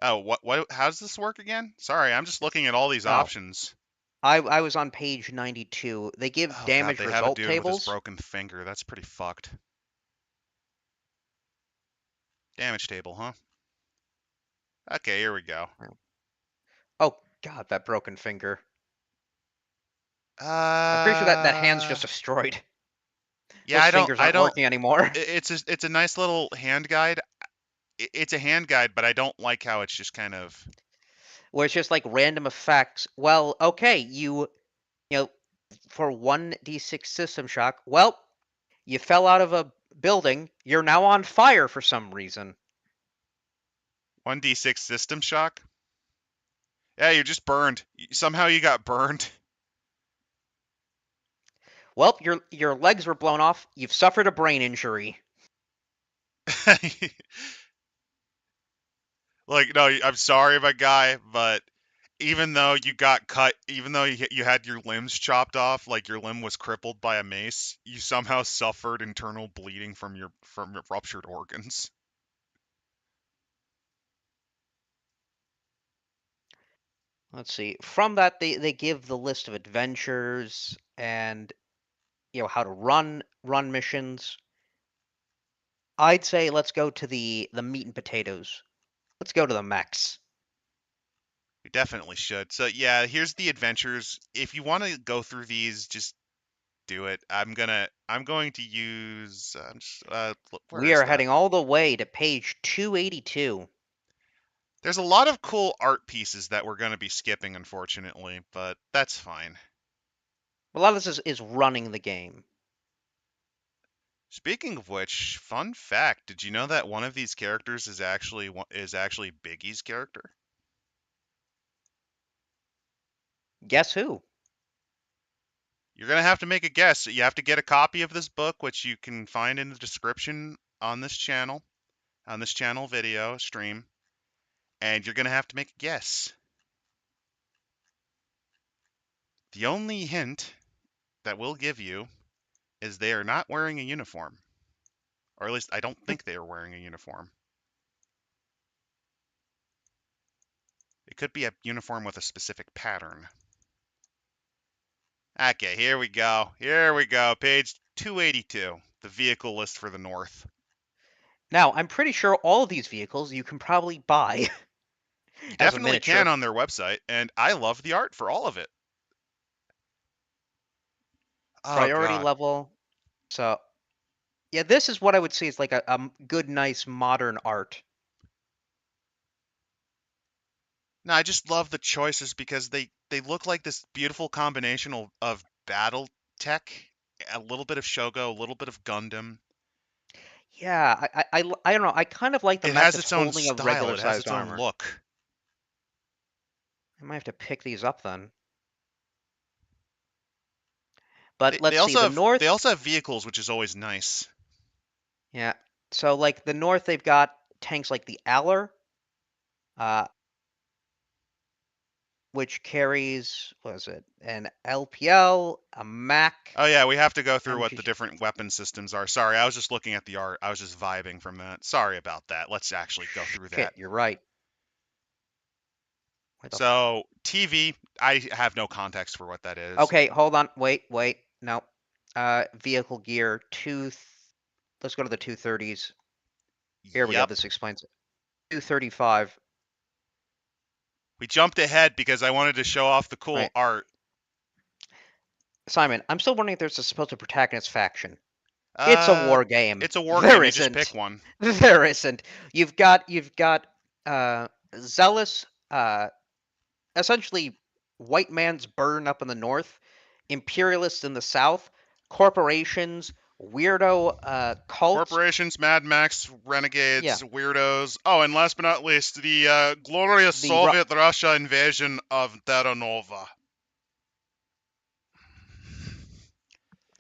Oh, what? How does this work again? Sorry, I'm just looking at all these Oh, options. I was on page 92. They give Oh god, damage they have a result dude with his tables. broken finger. That's pretty fucked. Damage table, huh? Okay, here we go. Oh God, that broken finger. I'm pretty sure that hand's Uh, just destroyed. yeah, Those fingers I aren't don't. working anymore. It's a nice little hand guide. It's a hand guide, but I don't like how it's just kind of. Where it's just like random effects. Well, okay, you know for 1d6 system shock. Well, you fell out of a building. You're now on fire for some reason. 1d6 system shock. Yeah, you're just burned. Somehow you got burned. Well, your legs were blown off. You've suffered a brain injury. Like, no, I'm sorry, my guy, but even though you got cut, even though you had your limbs chopped off, like your limb was crippled by a mace, you somehow suffered internal bleeding from your ruptured organs. Let's see. From that, they give the list of adventures and how to run missions. I'd say let's go to the meat and potatoes. Let's go to the mechs. We definitely should. So yeah, here's the adventures. If you want to go through these, just do it. I'm going to use where We is are that? heading all the way to page 282. There's a lot of cool art pieces that we're going to be skipping, unfortunately, but that's fine. A lot of this is running the game. Speaking of which, fun fact, did you know that one of these characters is actually Biggie's character? Guess who? You're going to have to make a guess. You have to get a copy of this book, which you can find in the description on this channel video stream, and you're going to have to make a guess. The only hint that we'll give you is they are not wearing a uniform, or at least I don't think they are wearing a uniform. It could be a uniform with a specific pattern. Okay, here we go. Here we go. Page 282. The vehicle list for the North. Now, I'm pretty sure all of these vehicles you can probably buy You as a definitely can miniature. on their website, and I love the art for all of it. Oh, Priority God. level. So, yeah, this is what I would say is like a good, nice, modern art. No, I just love the choices because they look like this beautiful combination of battle tech, a little bit of Shogo, a little bit of Gundam. Yeah, I don't know. I kind of like the It mech has that's its own holding a style. regular It has sized its own armor. look. I might have to pick these up then. They, But they let's see, also the have they North. also have vehicles, which is always nice. Yeah. So like the North, they've got tanks like the Aller, uh, which carries what is it? An LPL, a MAC, Oh yeah, we have to go through what the MG. different weapon systems are. Sorry, I was just looking at the art. I was just vibing from that. Sorry about that. Let's actually go through Shit, that. you're right. Where the So TV, I have no context for what that is. Okay, hold on. Wait. No. Vehicle gear. Let's go to the 230s. Here we go. Yep. This explains it. 235. We jumped ahead because I wanted to show off the cool Right. art. Simon, I'm still wondering if there's a supposed protagonist faction. It's a Uh, war game. it's a war There game. You just pick isn't. one. There isn't. You've got zealous, essentially white man's burden up in the north, imperialists in the south, corporations, weirdo cults. Corporations, Mad Max, Yeah, renegades, weirdos. Oh, and last but not least, the glorious the Ru- Soviet Russia invasion of Terra Nova.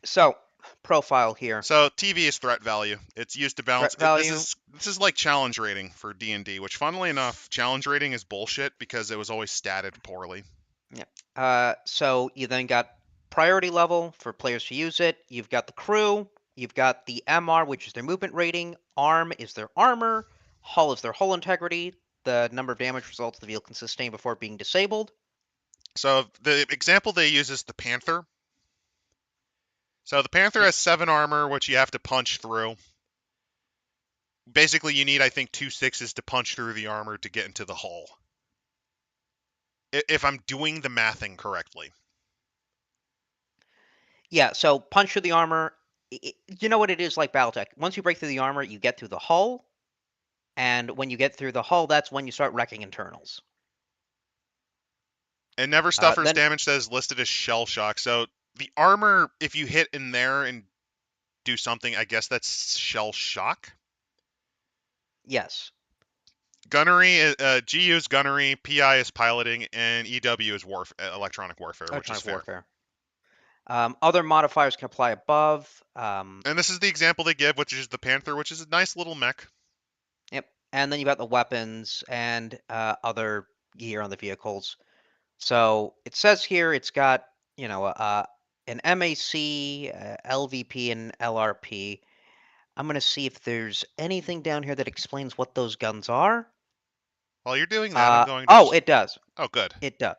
so profile here. So TV is threat value. It's used to balance. Threat value. This is like challenge rating for D&D, which funnily enough, challenge rating is bullshit because it was always statted poorly. Yeah. So you then got priority level for players to use it. You've got the crew. You've got the MR, which is their movement rating. Arm is their armor. Hull is their hull integrity. The number of damage results the vehicle can sustain before being disabled. So the example they use is the Panther. So the Panther Yep. has 7 armor, which you have to punch through. Basically, you need, I think, 2 6s to punch through the armor to get into the hull. If I'm doing the mathing correctly. Yeah. So punch through the armor. You know what it is like BattleTech. Once you break through the armor, you get through the hull, and when you get through the hull, that's when you start wrecking internals. And never stuffers Then damage that is listed as shell shock. So the armor, if you hit in there and do something, I guess that's shell shock. yes, Gunnery, GU is gunnery, PI is piloting, and EW is electronic warfare, which is electronic fair. warfare. Other modifiers can apply above. And this is the example they give, which is the Panther, which is a nice little mech. Yep. And then you got the weapons and other gear on the vehicles. So it says here it's got, an MAC, LVP, and LRP. I'm going to see if there's anything down here that explains what those guns are. While you're doing that, I'm going to Oh, just. it does. Oh, good. It does.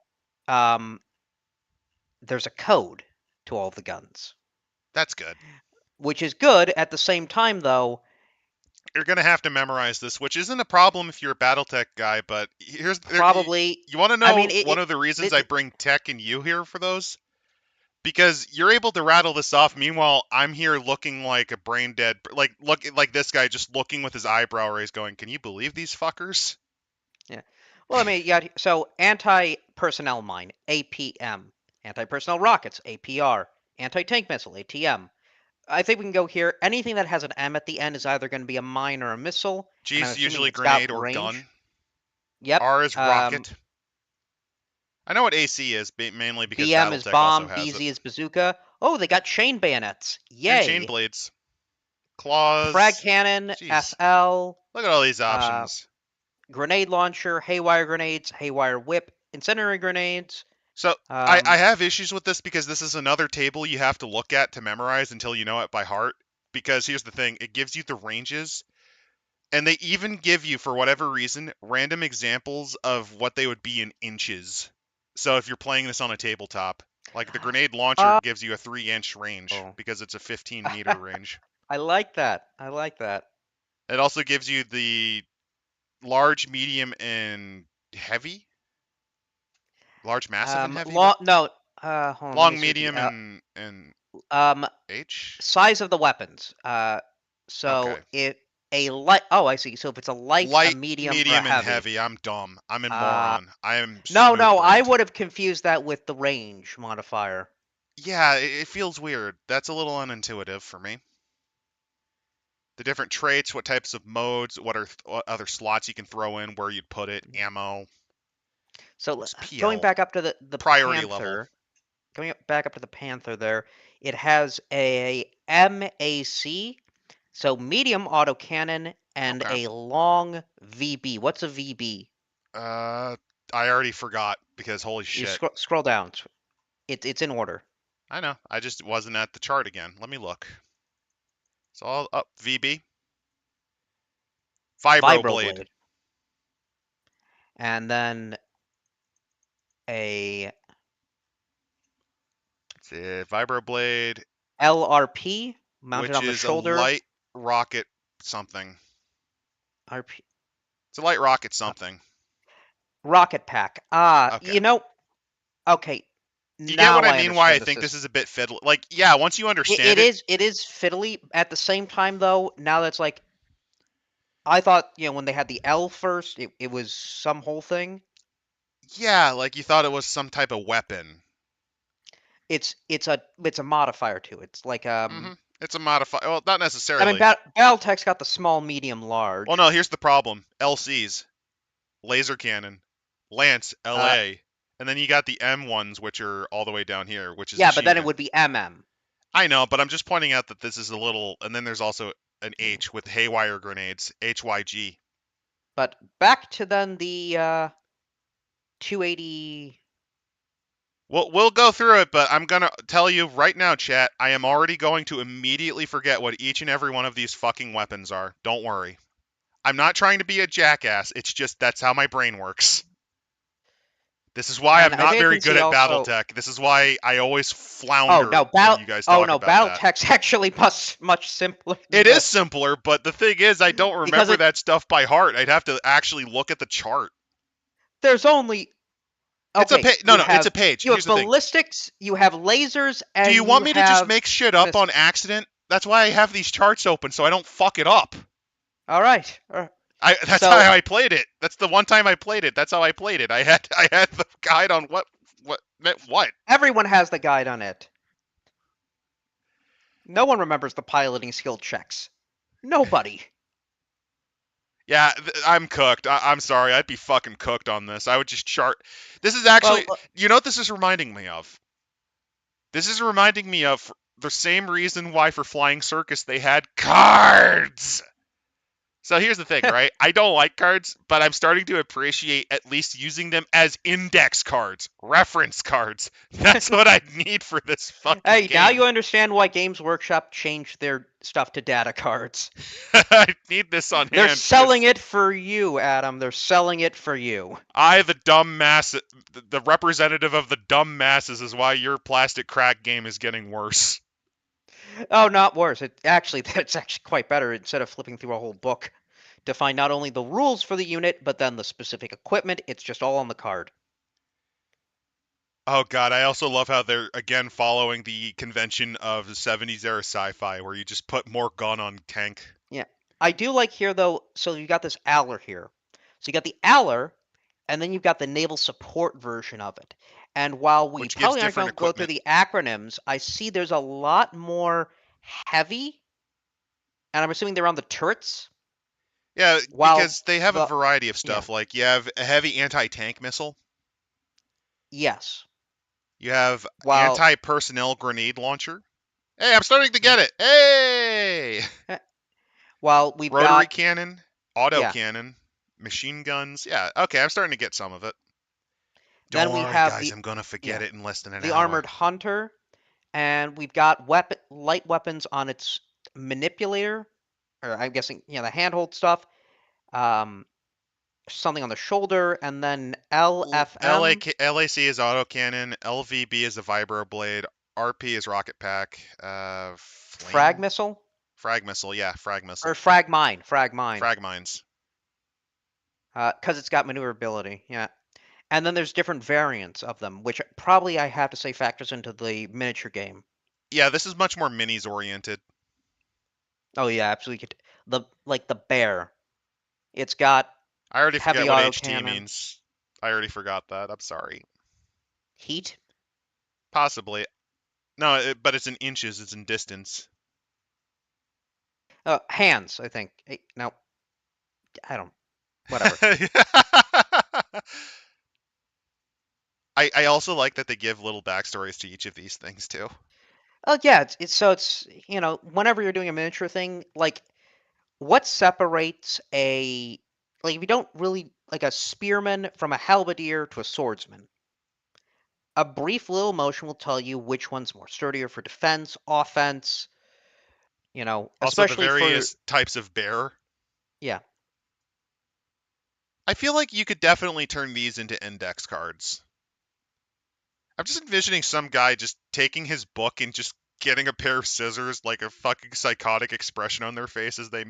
Um, there's a code to all the guns, That's good. which is good. At the same time, though, You're gonna have to memorize this, which isn't a problem if you're a BattleTech guy. But probably. you want to I mean, know one of the reasons I bring Tech and you here for those? Because you're able to rattle this off. Meanwhile, I'm here looking like a brain dead, like this guy just looking with his eyebrow raised, going, "Can you believe these fuckers?" Yeah. Well, I mean, yeah. So anti-personnel mine, APM. Anti-personnel rockets, APR. Anti-tank missile, ATM. I think we can go here. Anything that has an M at the end is either going to be a mine or a missile, G and I'm is assuming usually it's got grenade or range. gun. Yep. R is rocket. I know what AC is, mainly because BM is BattleTech also bomb. has it. BZ is bazooka. Oh, they got chain bayonets. And chain Yay. blades, Frag claws. cannon, Jeez, FL, look at all these uh, options. grenade launcher, haywire grenades, haywire whip, incendiary grenades. So I Um, have issues with this because this is another table you have to look at to memorize until you know it by heart. Because here's the thing, it gives you the ranges, And they even give you, for whatever reason, random examples of what they would be in inches. So if you're playing this on a tabletop, like the grenade launcher Oh, gives you a 3-inch range because it's a 15-meter range. I like that. I like that. It also gives you the large, medium, and heavy. Large, massive, and heavy. What? Long, no, hold on, let me Long, see what the medium, and um H. size of the weapons. So Okay. if a light, oh, I see. So if it's a light, a Light, medium, or a medium, and heavy. heavy. I'm dumb. I'm a Uh, moron. I am no, smooth no, I brained. would have confused that with the range modifier. Yeah, it feels weird. That's a little unintuitive for me. The different traits, what types of modes, what other slots you can throw in, where you'd put it, ammo. So What's going PL? back up to the Priority level. Panther, back up to the Panther there, it has a MAC, so medium autocannon, and Okay. a long VB. What's a VB? Uh, I already forgot because holy You shit. scroll down. It's in order. I know. I just wasn't at the chart again. Let me look. It's all up. VB. Vibroblade. Vibroblade, and then a It's a Vibroblade, LRP mounted which on the is a shoulder. light rocket something. RP, It's a light rocket uh, something. rocket pack. Okay. You know, okay, You get what now I I mean? Why I understand the think this system. is a bit fiddly. Like, yeah, once you It, understand it it, is it is fiddly. At the same time, though, now that's like I thought, when they had the L first, it was some whole thing. yeah, like you thought it was some type of weapon. It's a modifier to it. It's like It's a modifier. Well, not I mean, necessarily. BattleTech's got the small, medium, Well, large. no, here's the problem. LCs, laser cannon, Lance, Uh, LA, and then you got the M ones, which are all the way down here, which is yeah, but machine then it gun. would be MM. I know, but I'm just pointing out that this is a little. And then there's also an H with haywire grenades, HYG. But back to then the 280. We'll go through it, but I'm gonna tell you right now, chat. I am already going to immediately forget what each and every one of these fucking weapons are. Don't worry. I'm not trying to be a jackass. It's just that's how my brain works. This is why And I'm as not you very can good see at also, BattleTech. This is why I always oh flounder no, when you guys oh talk no, about that. BattleTech's actually much simpler than It is this simpler, but the thing is, I don't because remember that stuff by heart. I'd have to actually look at the chart. there's only It's a okay. page. No, no, it's a page. You Here's have the thing. ballistics, you have lasers, Do you and want you me to just have make shit up on missiles. accident? That's why I have these charts open so I don't fuck it up. All right. That's how So I played it. That's the one time I played it. That's how I played it. I had the guide on what meant what. everyone has the guide on it. No one remembers the piloting skill checks. Nobody. Yeah, I'm cooked. I'm sorry. I'd be fucking cooked on this. I would just chart. This is actually, Well, you know what this is reminding me of? This is reminding me of the same reason why for Flying Circus they had cards. So here's the thing, right? I don't like cards, but I'm starting to appreciate at least using them as index cards, reference cards. That's what I need for this fucking hey, now game. you understand why Games Workshop changed their stuff to data cards. I need this on They're hand selling because it for you, Adam. They're selling it for you. the dumb mass, the representative of the dumb masses, is why your plastic crack game is getting worse. Oh, not worse. It's actually quite better. Instead of flipping through a whole book to find not only the rules for the unit, but then the specific equipment, it's just all on the card. Oh god, I also love how they're again following the convention of the 70s era sci-fi where you just put more gun on tank, Yeah. I do like here though, so you got this Aller here. So you got the Aller, and then you've got the naval support version of it. And while we which gives probably aren't different going to go through equipment. the acronyms, I see there's a lot more heavy, and I'm assuming they're on the turrets. Yeah, While because they have a the variety of yeah, stuff. Like you have a heavy anti-tank missile, yes. you have While anti-personnel grenade launcher. Hey, I'm starting to mm, get it. Hey! eh, while we've Rotary got cannon, auto yeah, cannon, machine guns. Yeah, okay, I'm starting to get some of it. then Don't we worry, have guys, the I'm gonna forget yeah, it in less than an the hour. armored hunter, and we've got light weapons on its manipulator, or I'm guessing the handhold stuff. um, something on the shoulder, and then LFM, LAC is autocannon, LVB is a vibroblade, RP is rocket pack, frag flame missile, frag missile, yeah, frag or missile, frag mine, frag mines. because it's got maneuverability. Yeah. And then there's different variants of them, which probably I have to say factors into the miniature game. Yeah, this is much more minis oriented. Oh yeah, absolutely. The bear. It's got I already forget heavy what HT autocannon, means. I already forgot that. I'm sorry. heat, Possibly. No, but it's in inches. It's in distance. hands. I think. No, I don't. Whatever. I also like that they give little backstories to each of these things too. Oh yeah, it's whenever you're doing a miniature thing, like what separates a like if you don't really like a spearman from a halberdier to a swordsman. A brief little motion will tell you which one's more sturdier for defense, offense, Also, the especially for various types of bear. yeah. I feel like you could definitely turn these into index cards. I'm just envisioning some guy just taking his book and just getting a pair of scissors, like a fucking psychotic expression on their face as they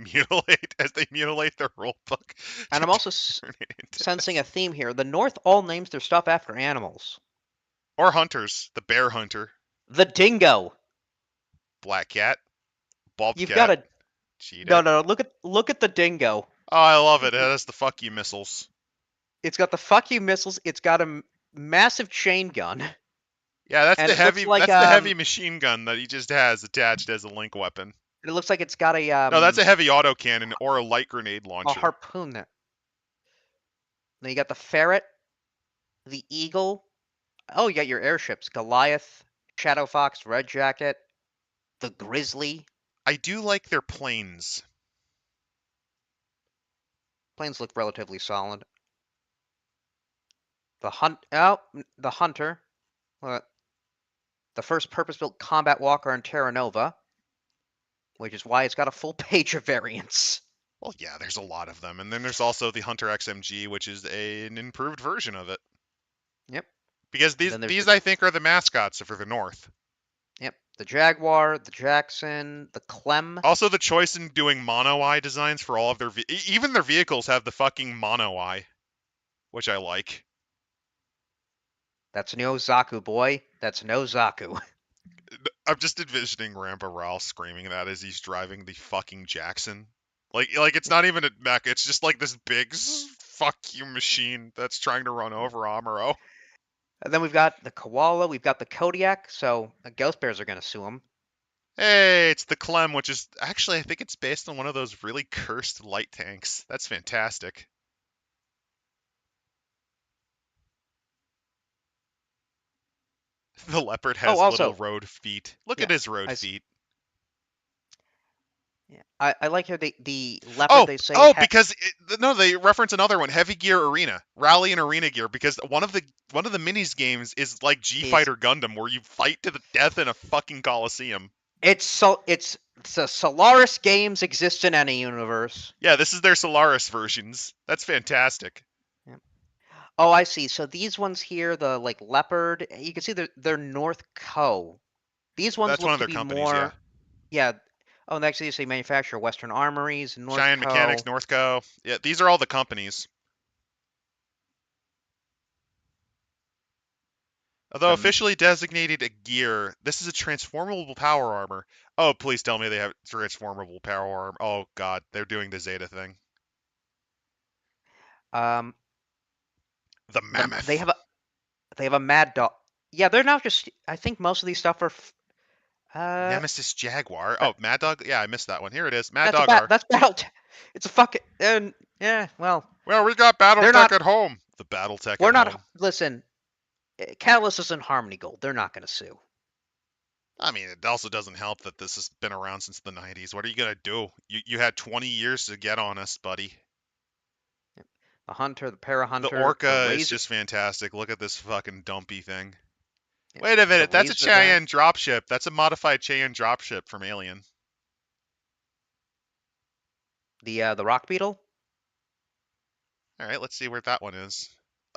mutilate their rule book And to I'm also turn it into sensing this. a theme here. The North all names their stuff after animals. Or hunters, the bear hunter, The dingo. black cat, bald You've got cat, a cheat no, it. no, no. Look at the dingo. Oh, I love it. It has the fuck you missiles. It's got the fuck you missiles. It's got a massive chain gun, Yeah, that's and the it looks heavy. like That's the heavy machine gun that he just has attached as a link weapon. it's got No, that's a heavy autocannon or a light grenade a launcher. harpoon there. Then you got the ferret, the eagle. Oh, you got your airships: Goliath, Shadow Fox, Red Jacket, the Grizzly. I do like their planes. Planes look relatively solid. The hunter, uh, the first purpose-built combat walker in Terra Nova, which is why it's got a full page of variants. Well, yeah, there's a lot of them, and then there's also the Hunter XMG, which is an improved version of it. Yep. Because And these then there's these I think are the mascots for the North. the Jaguar, the Jackson, the Clem. Also, the choice in doing mono eye designs for all of their even their vehicles have the fucking mono eye, which I like. That's no Zaku, boy. That's no Zaku. I'm just envisioning Rambo Ralph screaming that as he's driving the fucking Jackson. Like it's not even a mech, it's just like this big fuck you machine that's trying to run over Amuro. And then we've got the Koala, we've got the Kodiak, so the Ghost Bears are going to sue him. Hey, it's the Clem, which is actually I think it's based on one of those really cursed light tanks. That's fantastic. The leopard Oh, has little also, road feet. Look yeah, at his road I, feet. yeah, I like how the leopard Oh, they say oh, because no, they reference another one, Heavy Gear Arena, Rally and Arena Gear, because one of the minis games is like G is Fighter Gundam, where you fight to the death in a fucking coliseum. it's a Solaris games exist in any universe. Yeah, this is their Solaris versions. That's fantastic. Yeah. Oh, I see. So these ones here, the like leopard, you can see they're North Co. These ones That's one look of to their be companies, yeah. more, yeah. Oh, and actually, they say manufacture Western Armories, North Cheyenne Mechanics, Co. Northco. Yeah, these are all the companies. Although The officially designated a gear, this is a transformable power armor. Oh, please tell me they have transformable power armor. Oh god, they're doing the Zeta thing. um The the Mammoth. they have a Mad Dog. Yeah, they're not just. I think most of these stuff are. Uh, Nemesis Jaguar. that Oh, Mad Dog. Yeah, I missed that one. Here it is. Mad that's a Dog bat. R. That's battle. It's a fucking. And yeah, well, Well, we got they're BattleTech not. at home. The BattleTech at We're not. home. Listen, Catalyst isn't Harmony Gold. They're not going to sue. I mean, it also doesn't help that this has been around since the 90s. What are you gonna do? You had 20 years to get on us, buddy. The Hunter, the The Parahunter, the Orca is Razor. just fantastic. Look at this fucking dumpy thing. Yeah, Wait a the minute, that's a Razorback, Cheyenne dropship. That's a modified Cheyenne dropship from Alien. the Rock Beetle. All right, let's see where that one is.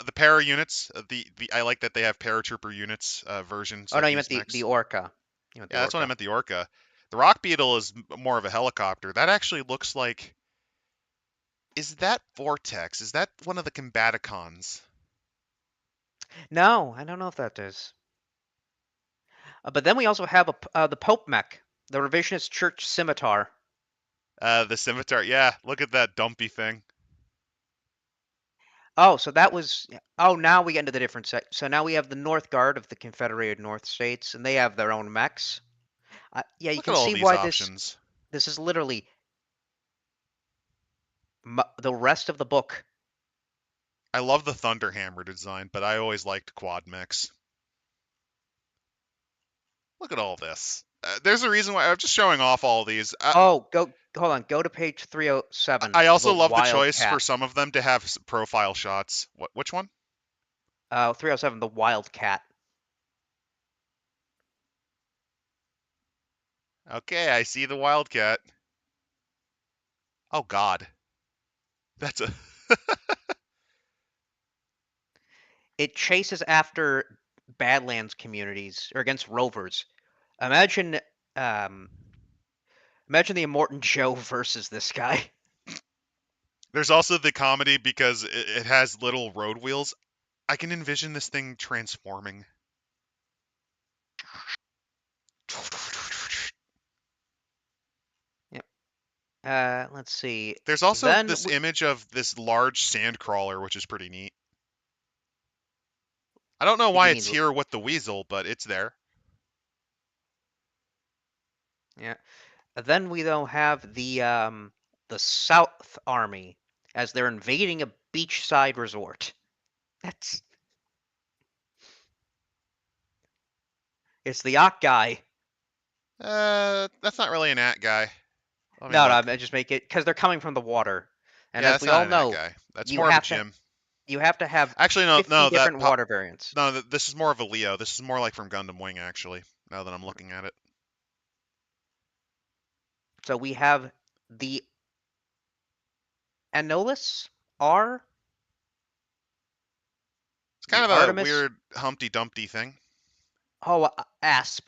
The para units, the I like that they have paratrooper units versions Oh of no, you meant these the mechs. Orca. You meant the Yeah, that's what I Orca. meant. The Orca. The Rock Beetle is more of a helicopter. That actually looks like. Is that Vortex? Is that one of the Combaticons? No, I don't know if that is. But then we also have the Pope mech, the Revisionist Church Scimitar. The Scimitar. Yeah, look at that dumpy thing. Oh, so that was. Oh, now we get into the different set. So now we have the North Guard of the Confederated North States, and they have their own mechs. Yeah, you Look at can all see these why this options. this is literally the rest of the book. I love the Thunderhammer design, but I always liked quad mechs. Look at all this. There's a reason why I'm just showing off all these. Oh, go hold on. Go to page 307. I The also love the choice for Wildcat. some of them to have profile shots. Which one? 307. The Wildcat. Okay, I see the Wildcat. Oh God, that's a. It chases after Badlands communities or against rovers. Imagine, um, imagine the Immortan Joe versus this guy. There's also the comedy because it has little road wheels. I can envision this thing transforming. Yep. Let's see. There's also Then this image of this large sand crawler, which is pretty neat. I don't know why you it's mean here with the weasel, but it's there. yeah. Then we though have the South Army as they're invading a beachside resort. That's it's the yacht guy. That's not really an at guy. Let me No, look. I just make it because they're coming from the water, and Yeah, as that's we all not an at know, guy. That's you more of a have to Jim. you have to have Actually, no, 50 no, different water variants. no, this is more of a Leo. This is more like from Gundam Wing, actually. Now that I'm looking at it, So we have the Anolis R, it's kind the of a Artemis. weird Humpty Dumpty thing. Oh, Asp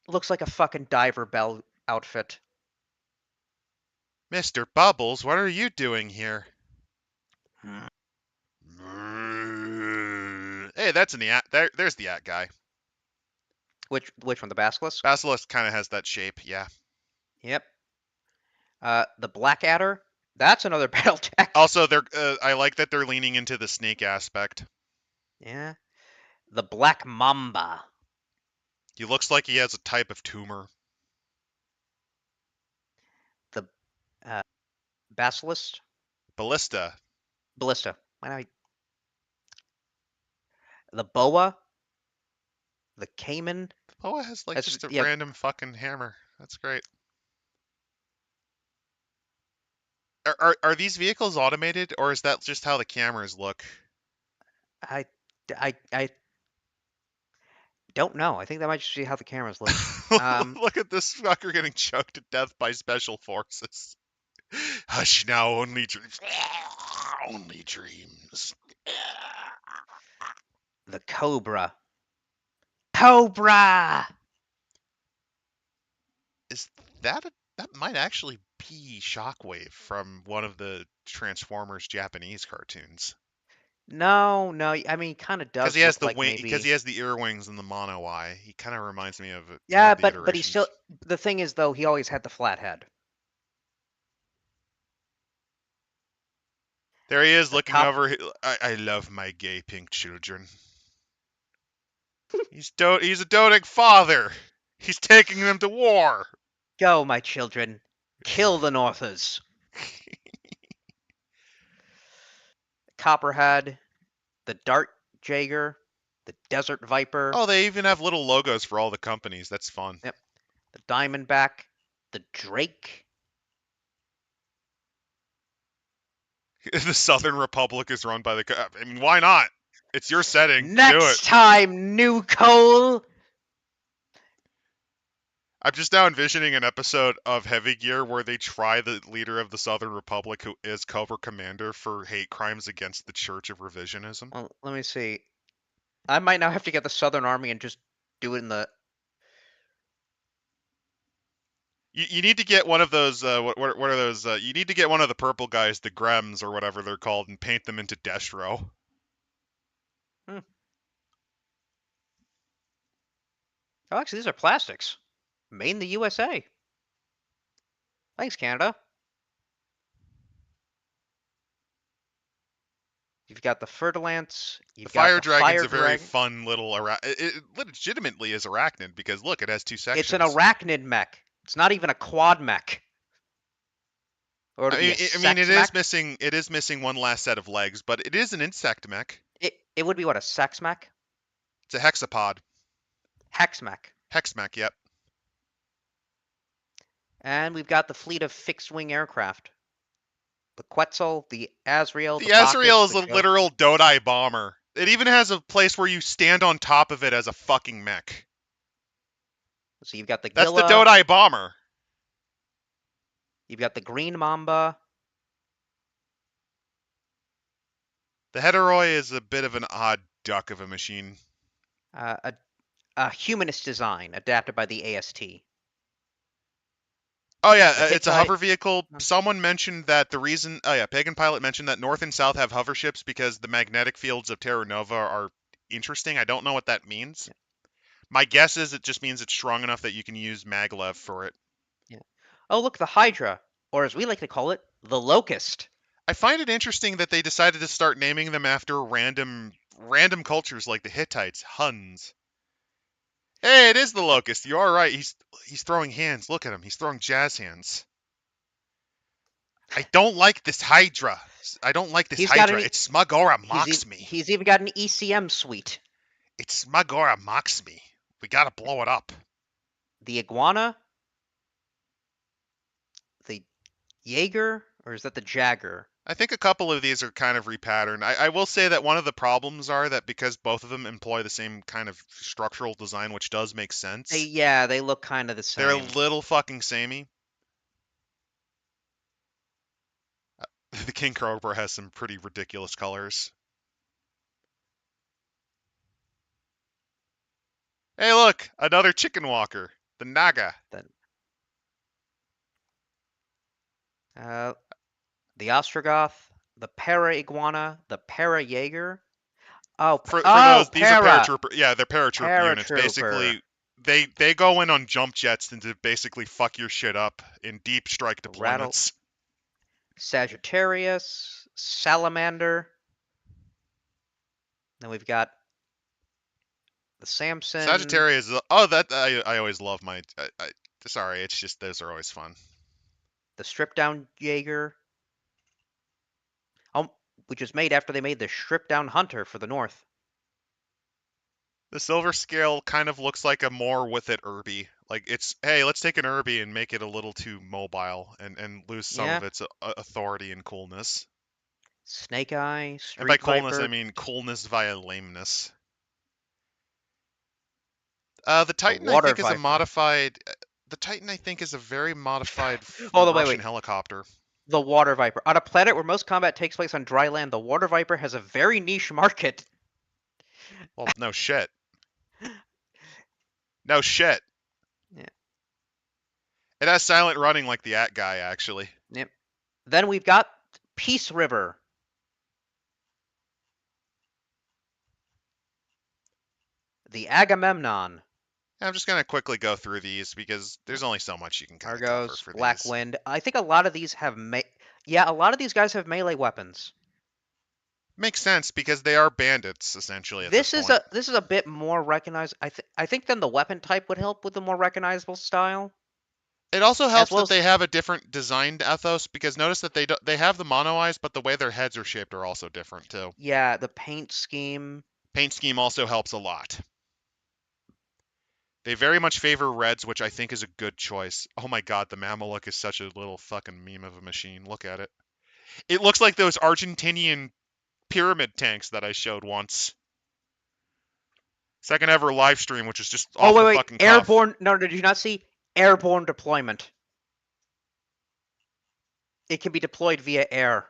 looks like a fucking diver bell outfit. Mr. Bubbles, what are you doing here? Hmm. Hey, that's in the at. There's the at guy. Which one? The Basilisk. Basilisk kind of has that shape. Yeah. Yep. The Blackadder. That's another battle tech. Also, they're. I like that they're leaning into the snake aspect. Yeah. The Black Mamba. He looks like he has a type of tumor. The uh, Basilisk. Ballista. Ballista. Why not? The Boa. The Cayman. Oh, it has like That's just a yeah. random fucking hammer. That's great. Are these vehicles automated, or is that just how the cameras look? I I don't know. I think that might just be how the cameras look. Um, Look at this fucker getting choked to death by special forces. Hush now, only dreams. Only dreams. the Cobra. Cobra. Is that might actually be Shockwave from one of the Transformers Japanese cartoons? No, no. I mean, kind of Because he does has look the like wing, because he maybe. has the ear wings and the mono eye. He kind of reminds me of one Yeah, of the but he's still. iterations. The thing is, though, he always had the flat head. There he is The looking cop. over. I love my gay pink children. He's a doting father. He's taking them to war. Go, my children. Kill the Northers. Copperhead. The Dart Jaeger. The Desert Viper. Oh, they even The have little logos for all the companies. That's fun. yep. The Diamondback. The Drake. The Southern Republic is run by the. I mean, why not? It's your setting. Do it. Next time, new coal. I'm just now envisioning an episode of Heavy Gear where they try the leader of the Southern Republic, who is Cobra Commander, for hate crimes against the Church of Revisionism. Well, let me see. I might now have to get the Southern Army and just do it in the. You need to get one of those. What are those? You need to get one of the purple guys, the Grems or whatever they're called, and paint them into Destro. Hmm. Oh, actually, these are plastics. Made in the USA. Thanks, Canada. You've got the Fer-de-Lance. The You've got Fire the Dragon's Fire a very Dragon. fun little. It legitimately is arachnid because look, it has two It's an sections. arachnid mech. It's not even a quad mech. Or to be a I mean, sex mech. It is missing one last set of legs, but it is an insect mech. It would be what, a sex mech? It's a hexapod. Hex mech. Hex mech. Yep. And we've got the fleet of fixed-wing aircraft. The Quetzal, the Azrael, The the Bacchus, Azrael is the a Joe. literal Dodai bomber. It even has a place where you stand on top of it as a fucking mech. So you've got the That's the Gila. Dodai bomber. You've got the Green Mamba. The Heteroi is a bit of an odd duck of a machine. A, a humanist design adapted by the AST. Oh yeah, The it's a Hittite. hover vehicle. Someone mentioned that the reason. Oh yeah, Pagan Pilot mentioned that North and South have hover ships because the magnetic fields of Terra Nova are interesting. I don't know what that means. Yeah, My guess is it just means it's strong enough that you can use maglev for it. yeah. Oh, look, the Hydra, or as we like to call it, the Locust. I find it interesting that they decided to start naming them after random cultures like the Hittites, Huns. Hey, it is the Locust. You are right. He's throwing hands. Look at him. He's throwing jazz hands. I don't like this Hydra. I don't like this He's got Hydra. an. It's Smugora He's mocks me. he's even got an ECM suite. It's Smugora mocks me. We gotta blow it up. The Iguana, the Jaeger, or is that the Jagger? I think a couple of these are kind of repatterned. I will say that one of the problems are that because both of them employ the same kind of structural design, which does make sense, They look kind of the they're a same. little fucking samey. The King Cobra has some pretty ridiculous colors. Hey, look, another chicken walker, the Naga. Then uh, the Ostrogoth, the Para Iguana, the Para Jaeger. For Oh, those, these are Para paratrooper. Yeah, they're paratrooper units. Paratrooper, Basically, they go in on jump jets and to basically fuck your shit up in deep strike the Rattle, deployments. Sagittarius, Salamander. Then we've got the Samson, Sagittarius. Oh, that I always love my. Sorry, it's just those are always fun. the Stripped Down Jaeger. Which was made after they made the Stripped Down Hunter for the North. The silver scale kind of looks like a more with it Irby. Like it's hey, let's take an Irby and make it a little too mobile and lose some Yeah. of its authority and coolness. Snake Eye, And by Street coolness, I Viper, mean coolness via lameness. The the Titan, I Water think, is a Viper. modified. The Titan, I think, is a very modified Hold on, Russian wait. helicopter. The Water Viper. On a planet where most combat takes place on dry land, the Water Viper has a very niche market. Well, no shit. No shit. Yeah. It has silent running like the At guy, actually. Yep. Then we've got Peace River. The Agamemnon. I'm just gonna quickly go through these because there's only so much you can kind of cover Argos, for Black these. Wind. I think a lot of these have yeah, a lot of these guys have melee weapons. Makes sense because they are bandits essentially at this This is point. a bit more recognized. I think then the weapon type would help with the more recognizable style, It also as helps well that as they have a different designed ethos because notice that they have the mono eyes, but the way their heads are shaped are also different too. yeah, the paint scheme. Paint scheme also helps a lot. They very much favor reds, which I think is a good choice. Oh my god, the Mameluke is such a little fucking meme of a machine. Look at it. It looks like those Argentinian pyramid tanks that I showed once. Second ever live stream, which is just Oh off the wait, fucking cuff. airborne. No, did you not see Airborne deployment. It can be deployed via air.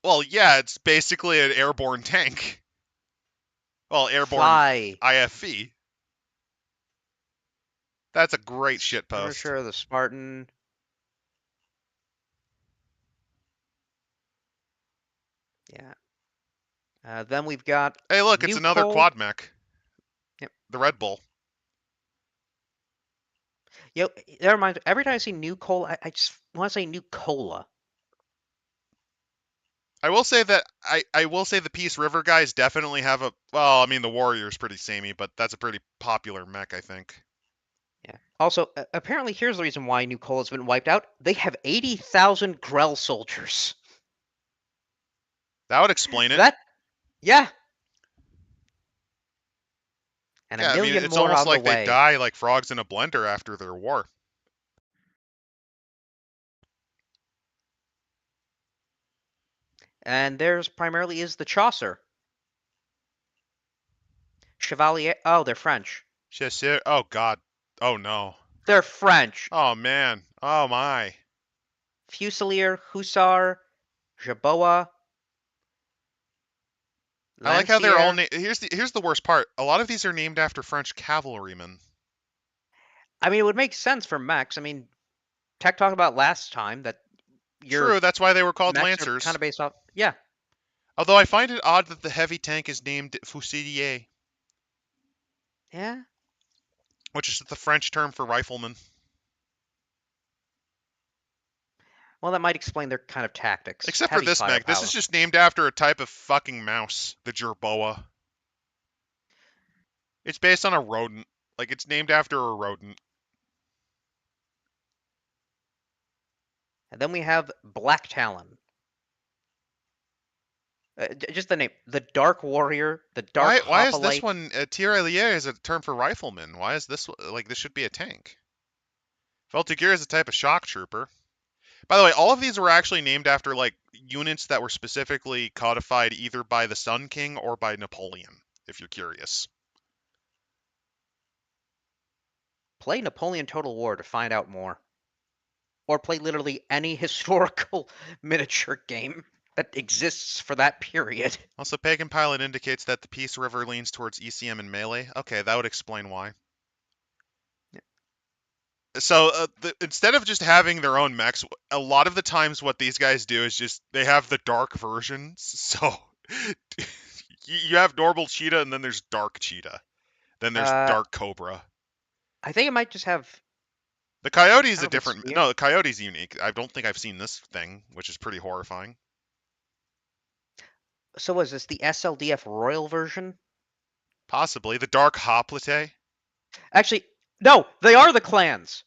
Well, yeah, it's basically an airborne tank. Well, airborne Fly. IFV. That's a great shitpost. Skirmisher, the Spartan. Yeah. Then we've got Hey, look, it's New another Coal. quad mech. Yep. The Red Bull. Yo, that reminds me, every time I see New Coal, I just want to say New Cola. I will say that I will say the Peace River guys definitely have a well, I mean the Warrior's pretty samey, but that's a pretty popular mech, I think. Yeah. Also, apparently, here's the reason why New Coal has been wiped out. They have 80,000 Grell soldiers. That would explain it. That, yeah, and a Yeah, I mean million it's more almost on the like they way. die like frogs in a blender after their war. And theirs primarily is the Chaucer. Chevalier. Oh, they're French. Chasseur. Oh God. Oh no. They're French. Oh man. Oh my. Fusilier, Hussar, Jaboa, I like how they're all Lancier. here's the worst part. A lot of these are named after French cavalrymen. I mean, it would make sense for mechs. I mean, Tech talked about last time that your True, that's why they were called mechs are kind Lancers. of based off. Yeah, Although I find it odd that the heavy tank is named Fusilier, yeah. which is the French term for rifleman. Well, that might explain their kind of tactics. Except for Heavy this mech. This is firepower. just named after a type of fucking mouse, the jerboa. It's based on a rodent. Like, it's named after a rodent. And then we have Black Talon. Just the name. The Dark Warrior, the Dark Why is this Hoplite. one, tirailleur is a term for rifleman? Why is this, like, this should be a tank? Voltigeur is a type of shock trooper. By the way, all of these were actually named after, like, units that were specifically codified either by the Sun King or by Napoleon, if you're curious. Play Napoleon Total War to find out more. Or play literally any historical miniature game that exists for that period. Also, Pagan Pilot indicates that the Peace River leans towards ECM and melee. Okay, that would explain why. So instead of just having their own mechs, a lot of the times what these guys do is just they have the dark versions. So you have normal cheetah and then there's dark cheetah. Then there's Uh, dark cobra. I think it might just have. The coyote I is don't a know if it's different. spear. No, the coyote's unique. I don't think I've seen this thing, which is pretty horrifying. So was this the SLDF Royal version? Possibly the dark hoplite. Actually, no, they are the clans.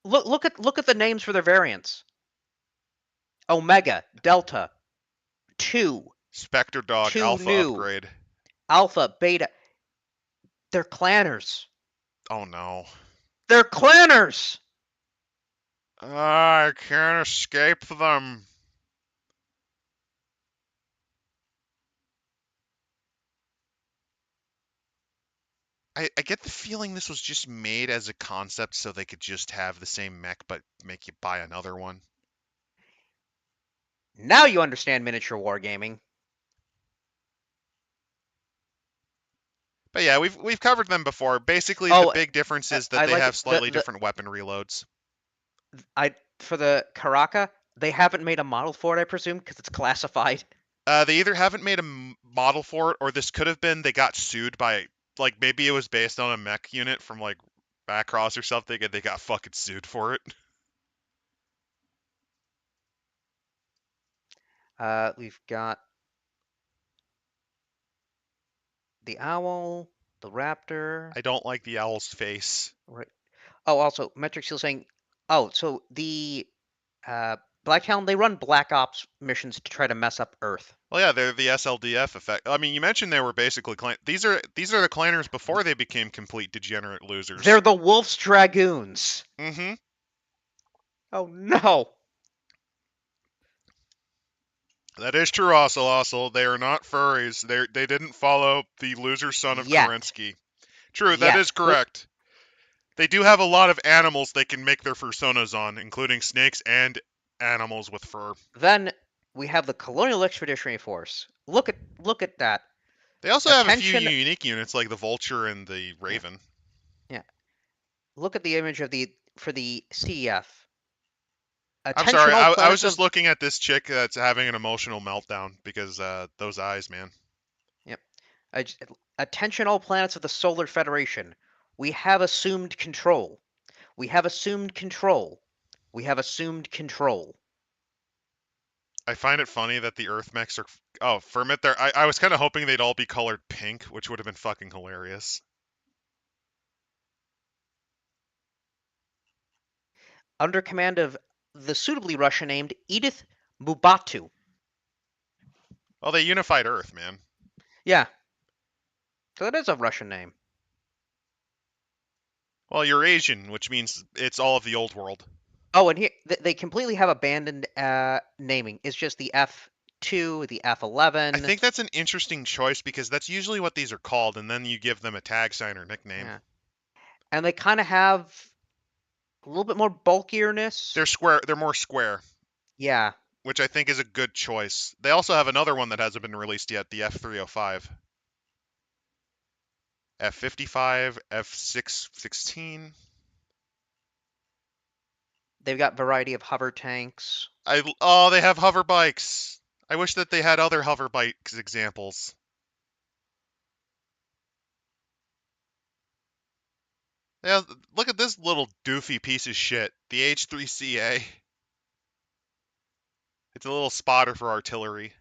Look at the names for their variants. Omega, Delta, 2, Spectre dog 2 alpha new, upgrade. Alpha, Beta. They're clanners. Oh no. They're clanners. I can't escape them. I get the feeling this was just made as a concept so they could just have the same mech but make you buy another one. Now you understand miniature wargaming. But yeah, we've covered them before. Basically, the Oh, big difference is that I they like have it. slightly different weapon reloads. I for the Karaka, they haven't made a model for it, I presume, because it's classified. They either haven't made a model for it, or this could have been they got sued by like maybe it was based on a mech unit from like Macross or something, and they got fucking sued for it. We've got the owl, the raptor. I don't like the owl's face. Right. Oh, also, Metric Seal saying, oh, so the Black Hound, they run Black Ops missions to try to mess up Earth. Well, yeah, they're the SLDF effect. I mean, you mentioned they were basically these are the clanners before they became complete degenerate losers. They're the Wolf's Dragoons. Mm-hmm. Oh no. That is true, also. They are not furries. They didn't follow the loser son of Yet. Kerensky. True, that Yet. is correct. They do have a lot of animals they can make their personas on, including snakes and animals with fur. Then we have the Colonial Expeditionary Force. Look at that. They also have a few Attention. unique units like the vulture and the Yeah, raven. yeah. Look at the image of the for the CEF. I'm sorry, Attention all I was planets just of. looking at this chick that's having an emotional meltdown because those eyes, man. Yep. Attention all planets of the Solar Federation. We have assumed control. We have assumed control. We have assumed control. I find it funny that the Earth mechs are. Oh, for a minute there, I was kind of hoping they'd all be colored pink, which would have been fucking hilarious. Under command of the suitably Russian named Edith Mubatu. Oh, they unified Earth, man. Yeah, so that is a Russian name. Well, you're Asian, which means it's all of the old world. Oh, and here they completely have abandoned naming. It's just the F2, the I F11. think that's an interesting choice because that's usually what these are called, and then you give them a tag sign or nickname. Yeah, and they kind of have a little bit more bulkierness. They're square. They're more square, Yeah, which I think is a good choice. They also have another one that hasn't been released yet, the F305, F55, F616. they've got variety of hover tanks. They have hover bikes. I wish that they had other hover bikes examples. Yeah, look at this little doofy piece of shit. The H3CA. It's a little spotter for artillery.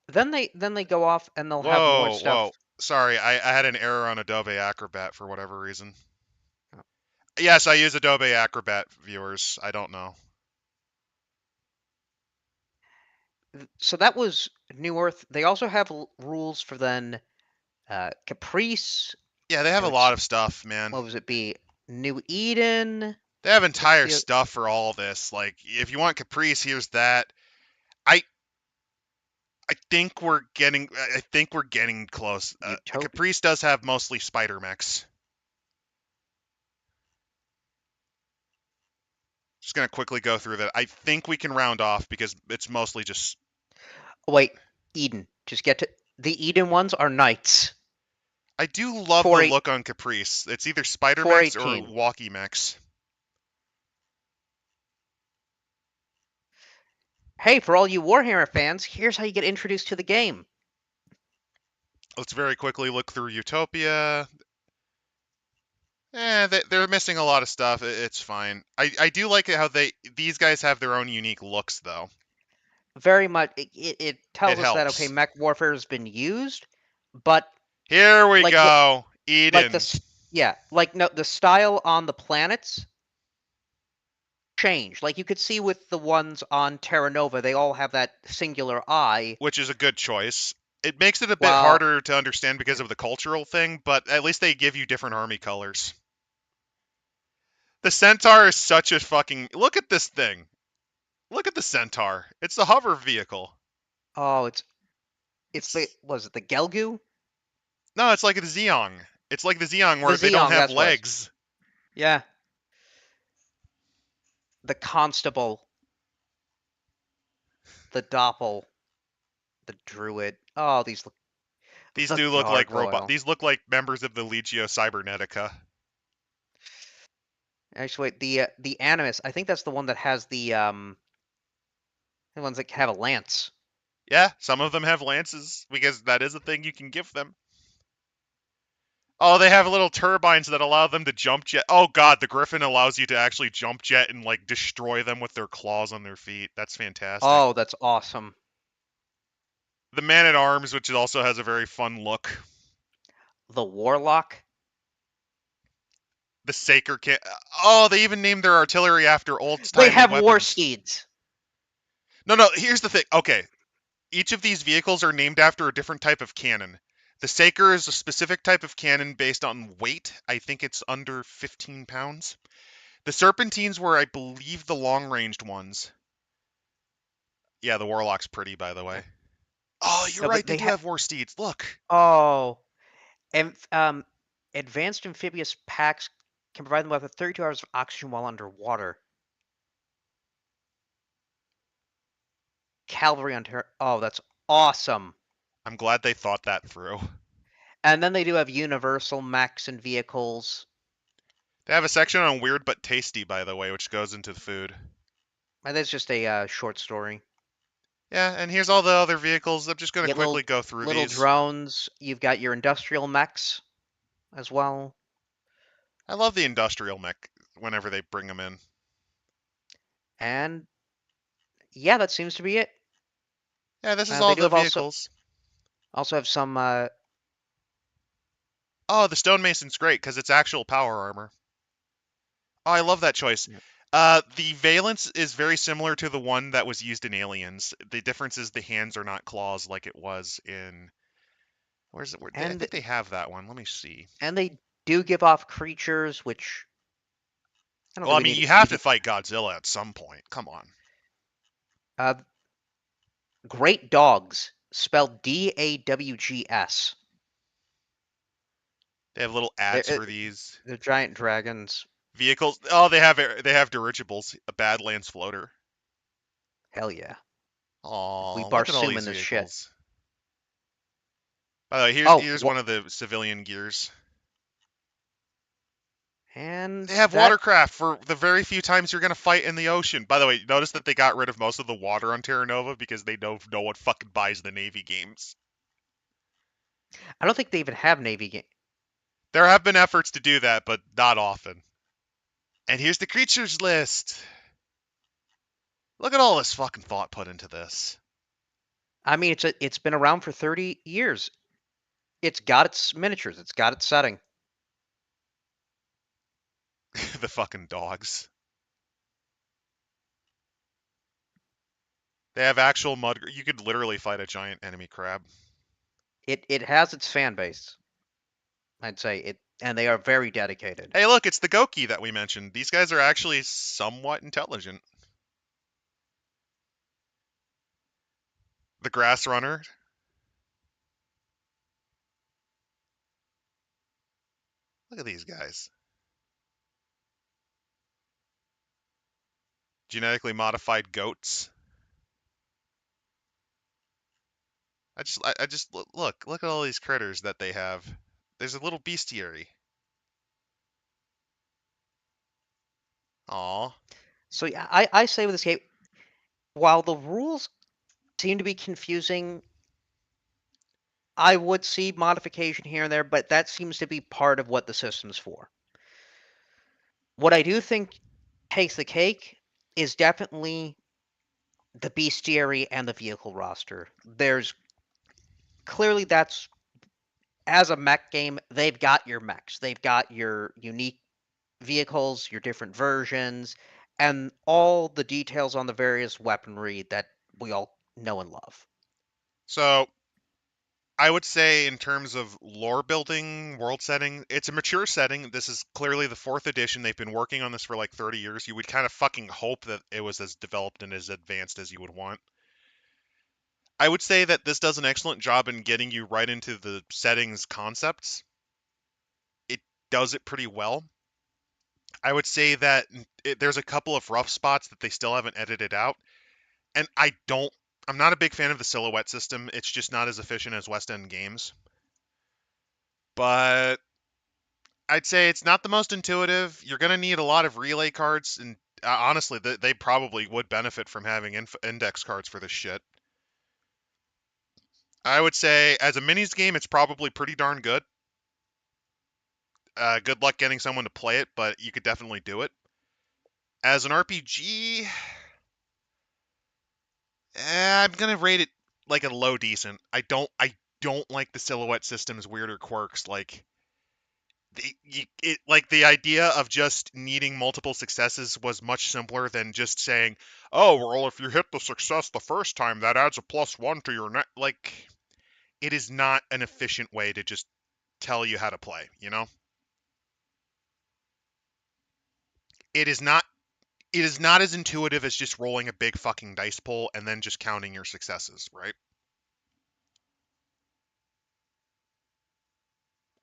Then they go off and they'll have more Whoa, stuff. whoa. Sorry, I had an error on Adobe Acrobat for whatever reason. Yes, I use Adobe Acrobat, viewers. I don't know. So that was New Earth. They also have rules for then Caprice, Yeah, they have a lot which of stuff, man. what was it be? New Eden. They have What's entire the stuff for all this. Like, if you want Caprice, here's that. I I think we're getting close. Utopia? Caprice does have mostly spider mechs. Just gonna quickly go through that. I think we can round off because it's mostly just. Oh, wait, Eden. Just get to the Eden ones are knights. I do love the 48 look on Caprice. It's either spider mechs or 418. walkie mechs. Hey, for all you Warhammer fans, here's how you get introduced to the game. Let's very quickly look through Utopia. They're missing a lot of stuff. It's fine. I do like it how these guys have their own unique looks though. Very much, it It tells us that okay, helps. mech warfare has been used, but Here we like the go. like the Eden. yeah, like no, the style on the planets change. Like you could see with the ones on Terra Nova, they all have that singular eye. Which is a good choice. It makes it a bit While harder to understand because of the cultural thing, but at least they give you different army colors. The Centaur is such a fucking. Look at this thing. Look at the Centaur. It's the hover vehicle. oh, it's the It's was it the Gelgu? no, it's like the Zeong. It's like the Zeong The where they don't Zeong, have that's what. legs. Yeah, the Constable, the Doppel, the Druid. Oh, these look These the do look like robot. Gargoyle. These look like members of the Legio Cybernetica. Actually, wait, the Animus. I think that's the one that has the ones that have a lance. Yeah, some of them have lances because that is a thing you can give them. Oh, they have little turbines that allow them to jump jet. Oh god, the Griffin allows you to actually jump jet and like destroy them with their claws on their feet. That's fantastic. Oh, that's awesome. The Man at Arms, which also has a very fun look. The Warlock. The Saker can. Oh, they even named their artillery after old They timey have war weapons. steeds. No, no. Here's the thing. Okay, each of these vehicles are named after a different type of cannon. The Saker is a specific type of cannon based on weight. I think it's under 15 pounds. The Serpentines were, I believe, the long-ranged ones. Yeah, the Warlock's pretty, by the way. Oh, you're No, right. but They they do have. have war steeds. Look. Oh, and Advanced amphibious packs can provide them with up to 32 hours of oxygen while underwater. Cavalry on Terra. Oh, that's awesome. I'm glad they thought that through. And then they do have universal mechs and vehicles. They have a section on weird but tasty, by the way, which goes into the food. And that's just a short story. Yeah, and here's all the other vehicles. I'm just going You to get quickly go through little these. drones. You've got your industrial mechs as well. I love the industrial mech whenever they bring them in. And yeah, that seems to be it. Yeah, this is They all do the have vehicles. also have some. Oh, the stonemason's great because it's actual power armor. Oh, I love that choice. Yeah. The valence is very similar to the one that was used in Aliens. The difference is the hands are not claws like it was in. Where's it? I and think they have that one. Let me see. and they do give off creatures, which I don't Well, I really mean, need. you have to fight Godzilla at some point. Come on. Uh, Great dogs, spelled DAWGS. They have little They're ads for these they're giant dragons. vehicles. Oh, they have dirigibles. A Badlands floater. Hell yeah. We Oh, look at all Barsoom in these this shit. vehicles. By the way, here's Oh, here's one of the civilian gears. and They have that watercraft for the very few times you're gonna fight in the ocean. By the way, notice that they got rid of most of the water on Terra Nova because they know no one fucking buys the Navy games. I don't think they even have Navy game. There have been efforts to do that, but not often. And here's the creatures list. Look at all this fucking thought put into this. I mean, it's been around for 30 years. It's got its miniatures. It's got its setting. The fucking dogs. They have actual mud. You could literally fight a giant enemy crab. It has its fan base. I'd say it, and they are very dedicated. Hey, look, it's the Goki that we mentioned. These guys are actually somewhat intelligent. The Grass Runner. Look at these guys. Genetically modified goats. I just look at all these critters that they have. There's a little bestiary. Aw. So yeah, I say with this game, while the rules seem to be confusing, I would see modification here and there, but that seems to be part of what the system's for. What I do think takes the cake is definitely the bestiary and the vehicle roster. There's clearly that's as a mech game, they've got your mechs, they've got your unique vehicles, your different versions, and all the details on the various weaponry that we all know and love. So I would say in terms of lore building, world setting, it's a mature setting. This is clearly the fourth edition. They've been working on this for like 30 years. You would kind of fucking hope that it was as developed and as advanced as you would want. I would say that this does an excellent job in getting you right into the settings concepts. It does it pretty well. I would say that there's a couple of rough spots that they still haven't edited out. And I'm not a big fan of the silhouette system. It's just not as efficient as West End games. But I'd say it's not the most intuitive. You're going to need a lot of relay cards, and honestly, they probably would benefit from having index cards for this shit. I would say as a minis game, it's probably pretty darn good. Good luck getting someone to play it, but you could definitely do it. As an RPG, I'm gonna rate it like a low decent. I don't like the silhouette system's weirder quirks. Like like the idea of just needing multiple successes was much simpler than just saying, "Oh, well, if you hit the success the first time, that adds a +1 to your net." Like it is not an efficient way to just tell you how to play. It is not. It is not as intuitive as just rolling a big fucking dice pool and then just counting your successes, right?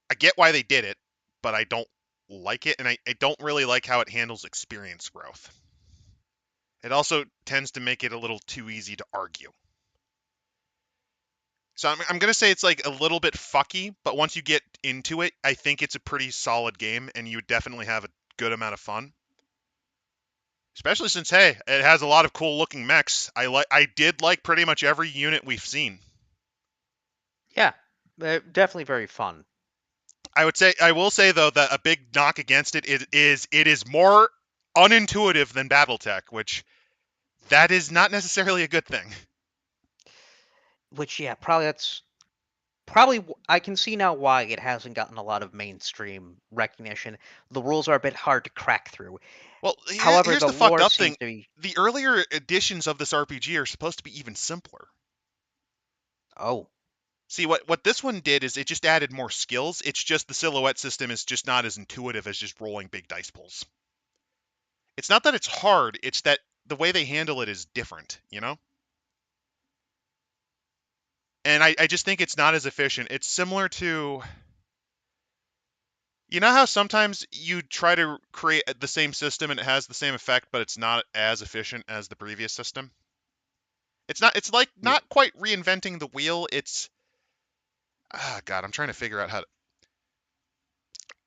I get why they did it, but I don't like it, and I don't really like how it handles experience growth. It also tends to make it a little too easy to argue. So I'm going to say it's like a little bit fucky, but once you get into it, I think it's a pretty solid game, and you would definitely have a good amount of fun. Especially since, hey, it has a lot of cool looking mechs. I did like pretty much every unit we've seen. Yeah, definitely very fun. I will say though that a big knock against it is more unintuitive than BattleTech, which that is not necessarily a good thing. Which, yeah, probably that's probably I can see now why it hasn't gotten a lot of mainstream recognition. The rules are a bit hard to crack through. Well, However, here's the the fucked lore up seems thing. to be. The earlier editions of this RPG are supposed to be even simpler. Oh, See, what this one did is it just added more skills. It's just the silhouette system is just not as intuitive as just rolling big dice pulls. It's not that it's hard, it's that the way they handle it is different, you know? And I just think it's not as efficient. It's similar to, you know how sometimes you try to create the same system and it has the same effect, but it's not as efficient as the previous system? It's like yeah, not quite reinventing the wheel. God, I'm trying to figure out how to.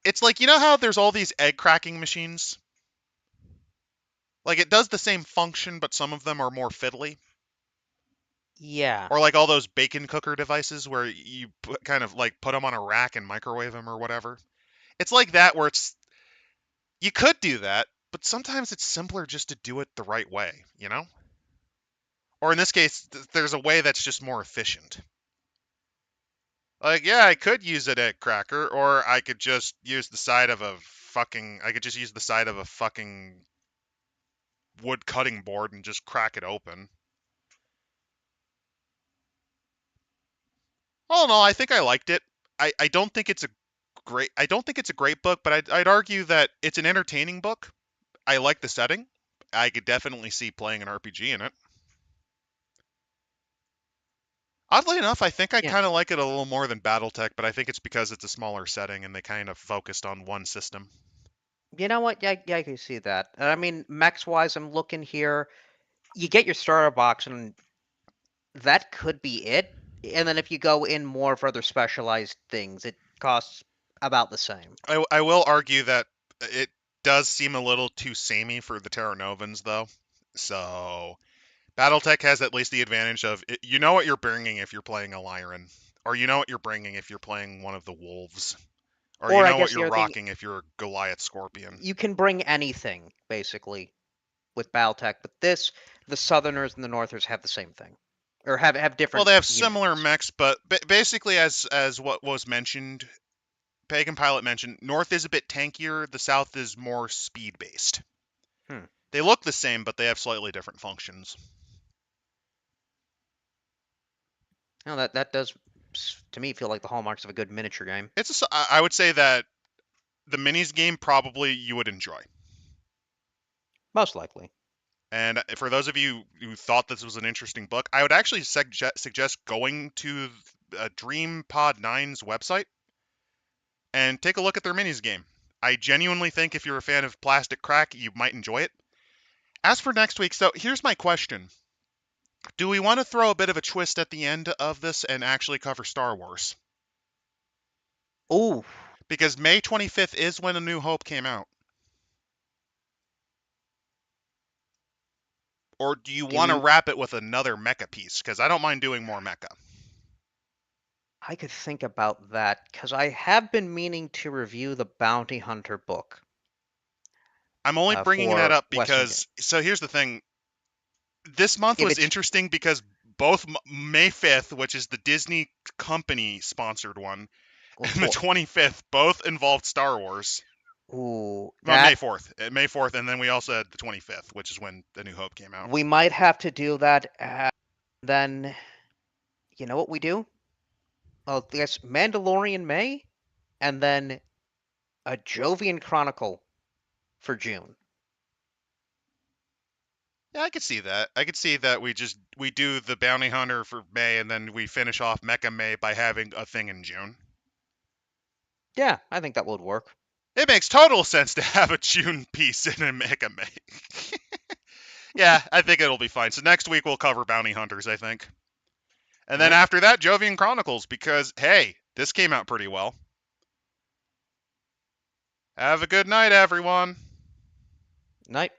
It's like, you know how there's all these egg cracking machines? Like it does the same function, but some of them are more fiddly. yeah, Or like all those bacon cooker devices where you kind of like put them on a rack and microwave them or whatever. It's like that where it's you could do that, but sometimes it's simpler just to do it the right way, you know? Or in this case, there's a way that's just more efficient. Like, yeah, I could use an egg cracker, or I could just use the side of a fucking. I could just use the side of a fucking wood cutting board and just crack it open. All in all, I think I liked it. I don't think it's a I don't think it's a great book, but I'd argue that it's an entertaining book. I like the setting. I could definitely see playing an RPG in it. Oddly enough, I think I yeah. kind of like it a little more than BattleTech, but I think it's because it's a smaller setting and they kind of focused on one system. You know what? Yeah, yeah, I can see that. I mean, mechs wise, I'm looking here. You get your starter box, and that could be it. And then if you go in more further specialized things, it costs about the same. I will argue that it does seem a little too samey for the Terra Novans, though. So BattleTech has at least the advantage of you know what you're bringing if you're playing a Lyran, or you know what you're bringing if you're playing one of the Wolves, or you Or I know what guess you're the other thing, rocking if you're a Goliath Scorpion. you can bring anything basically with Battletech, but this, the Southerners and the Northers have the same thing, or have Well, different they have similar units. mechs, but basically, as what was mentioned, Pagan Pilot mentioned, North is a bit tankier, the South is more speed based. Hmm. They look the same, but they have slightly different functions. Now that does to me feel like the hallmarks of a good miniature game. I would say that the minis game probably you would enjoy. Most likely. And for those of you who thought this was an interesting book, I would actually suggest going to Dream Pod 9's website and take a look at their minis game. I genuinely think if you're a fan of Plastic Crack, you might enjoy it. As for next week, so here's my question. Do we want to throw a bit of a twist at the end of this and actually cover Star Wars? Ooh, Because May 25th is when A New Hope came out. Or do you give want to me. wrap it with another mecha piece? Because I don't mind doing more mecha. I could think about that because I have been meaning to review the Bounty Hunter book I'm only bringing that for up Western Game. because, so here's the thing. This month If was it's interesting because both May 5th, which is the Disney company sponsored one, well, and the 25th both involved Star Wars. ooh, Well, May that 4th. May 4th, and then we also had the 25th, which is when The New Hope came out. we might have to do that. Then you know what we do? Well, I guess Mandalorian May, and then a Jovian Chronicle for June. Yeah, I could see that. I could see that we do the Bounty Hunter for May, and then we finish off Mecha May by having a thing in June. Yeah, I think that would work. It makes total sense to have a June piece in a Mega Man. Yeah, I think it'll be fine. So next week we'll cover Bounty Hunters, I think. And All then right. after that, Jovian Chronicles, because, hey, this came out pretty well. Have a good night, everyone. Night.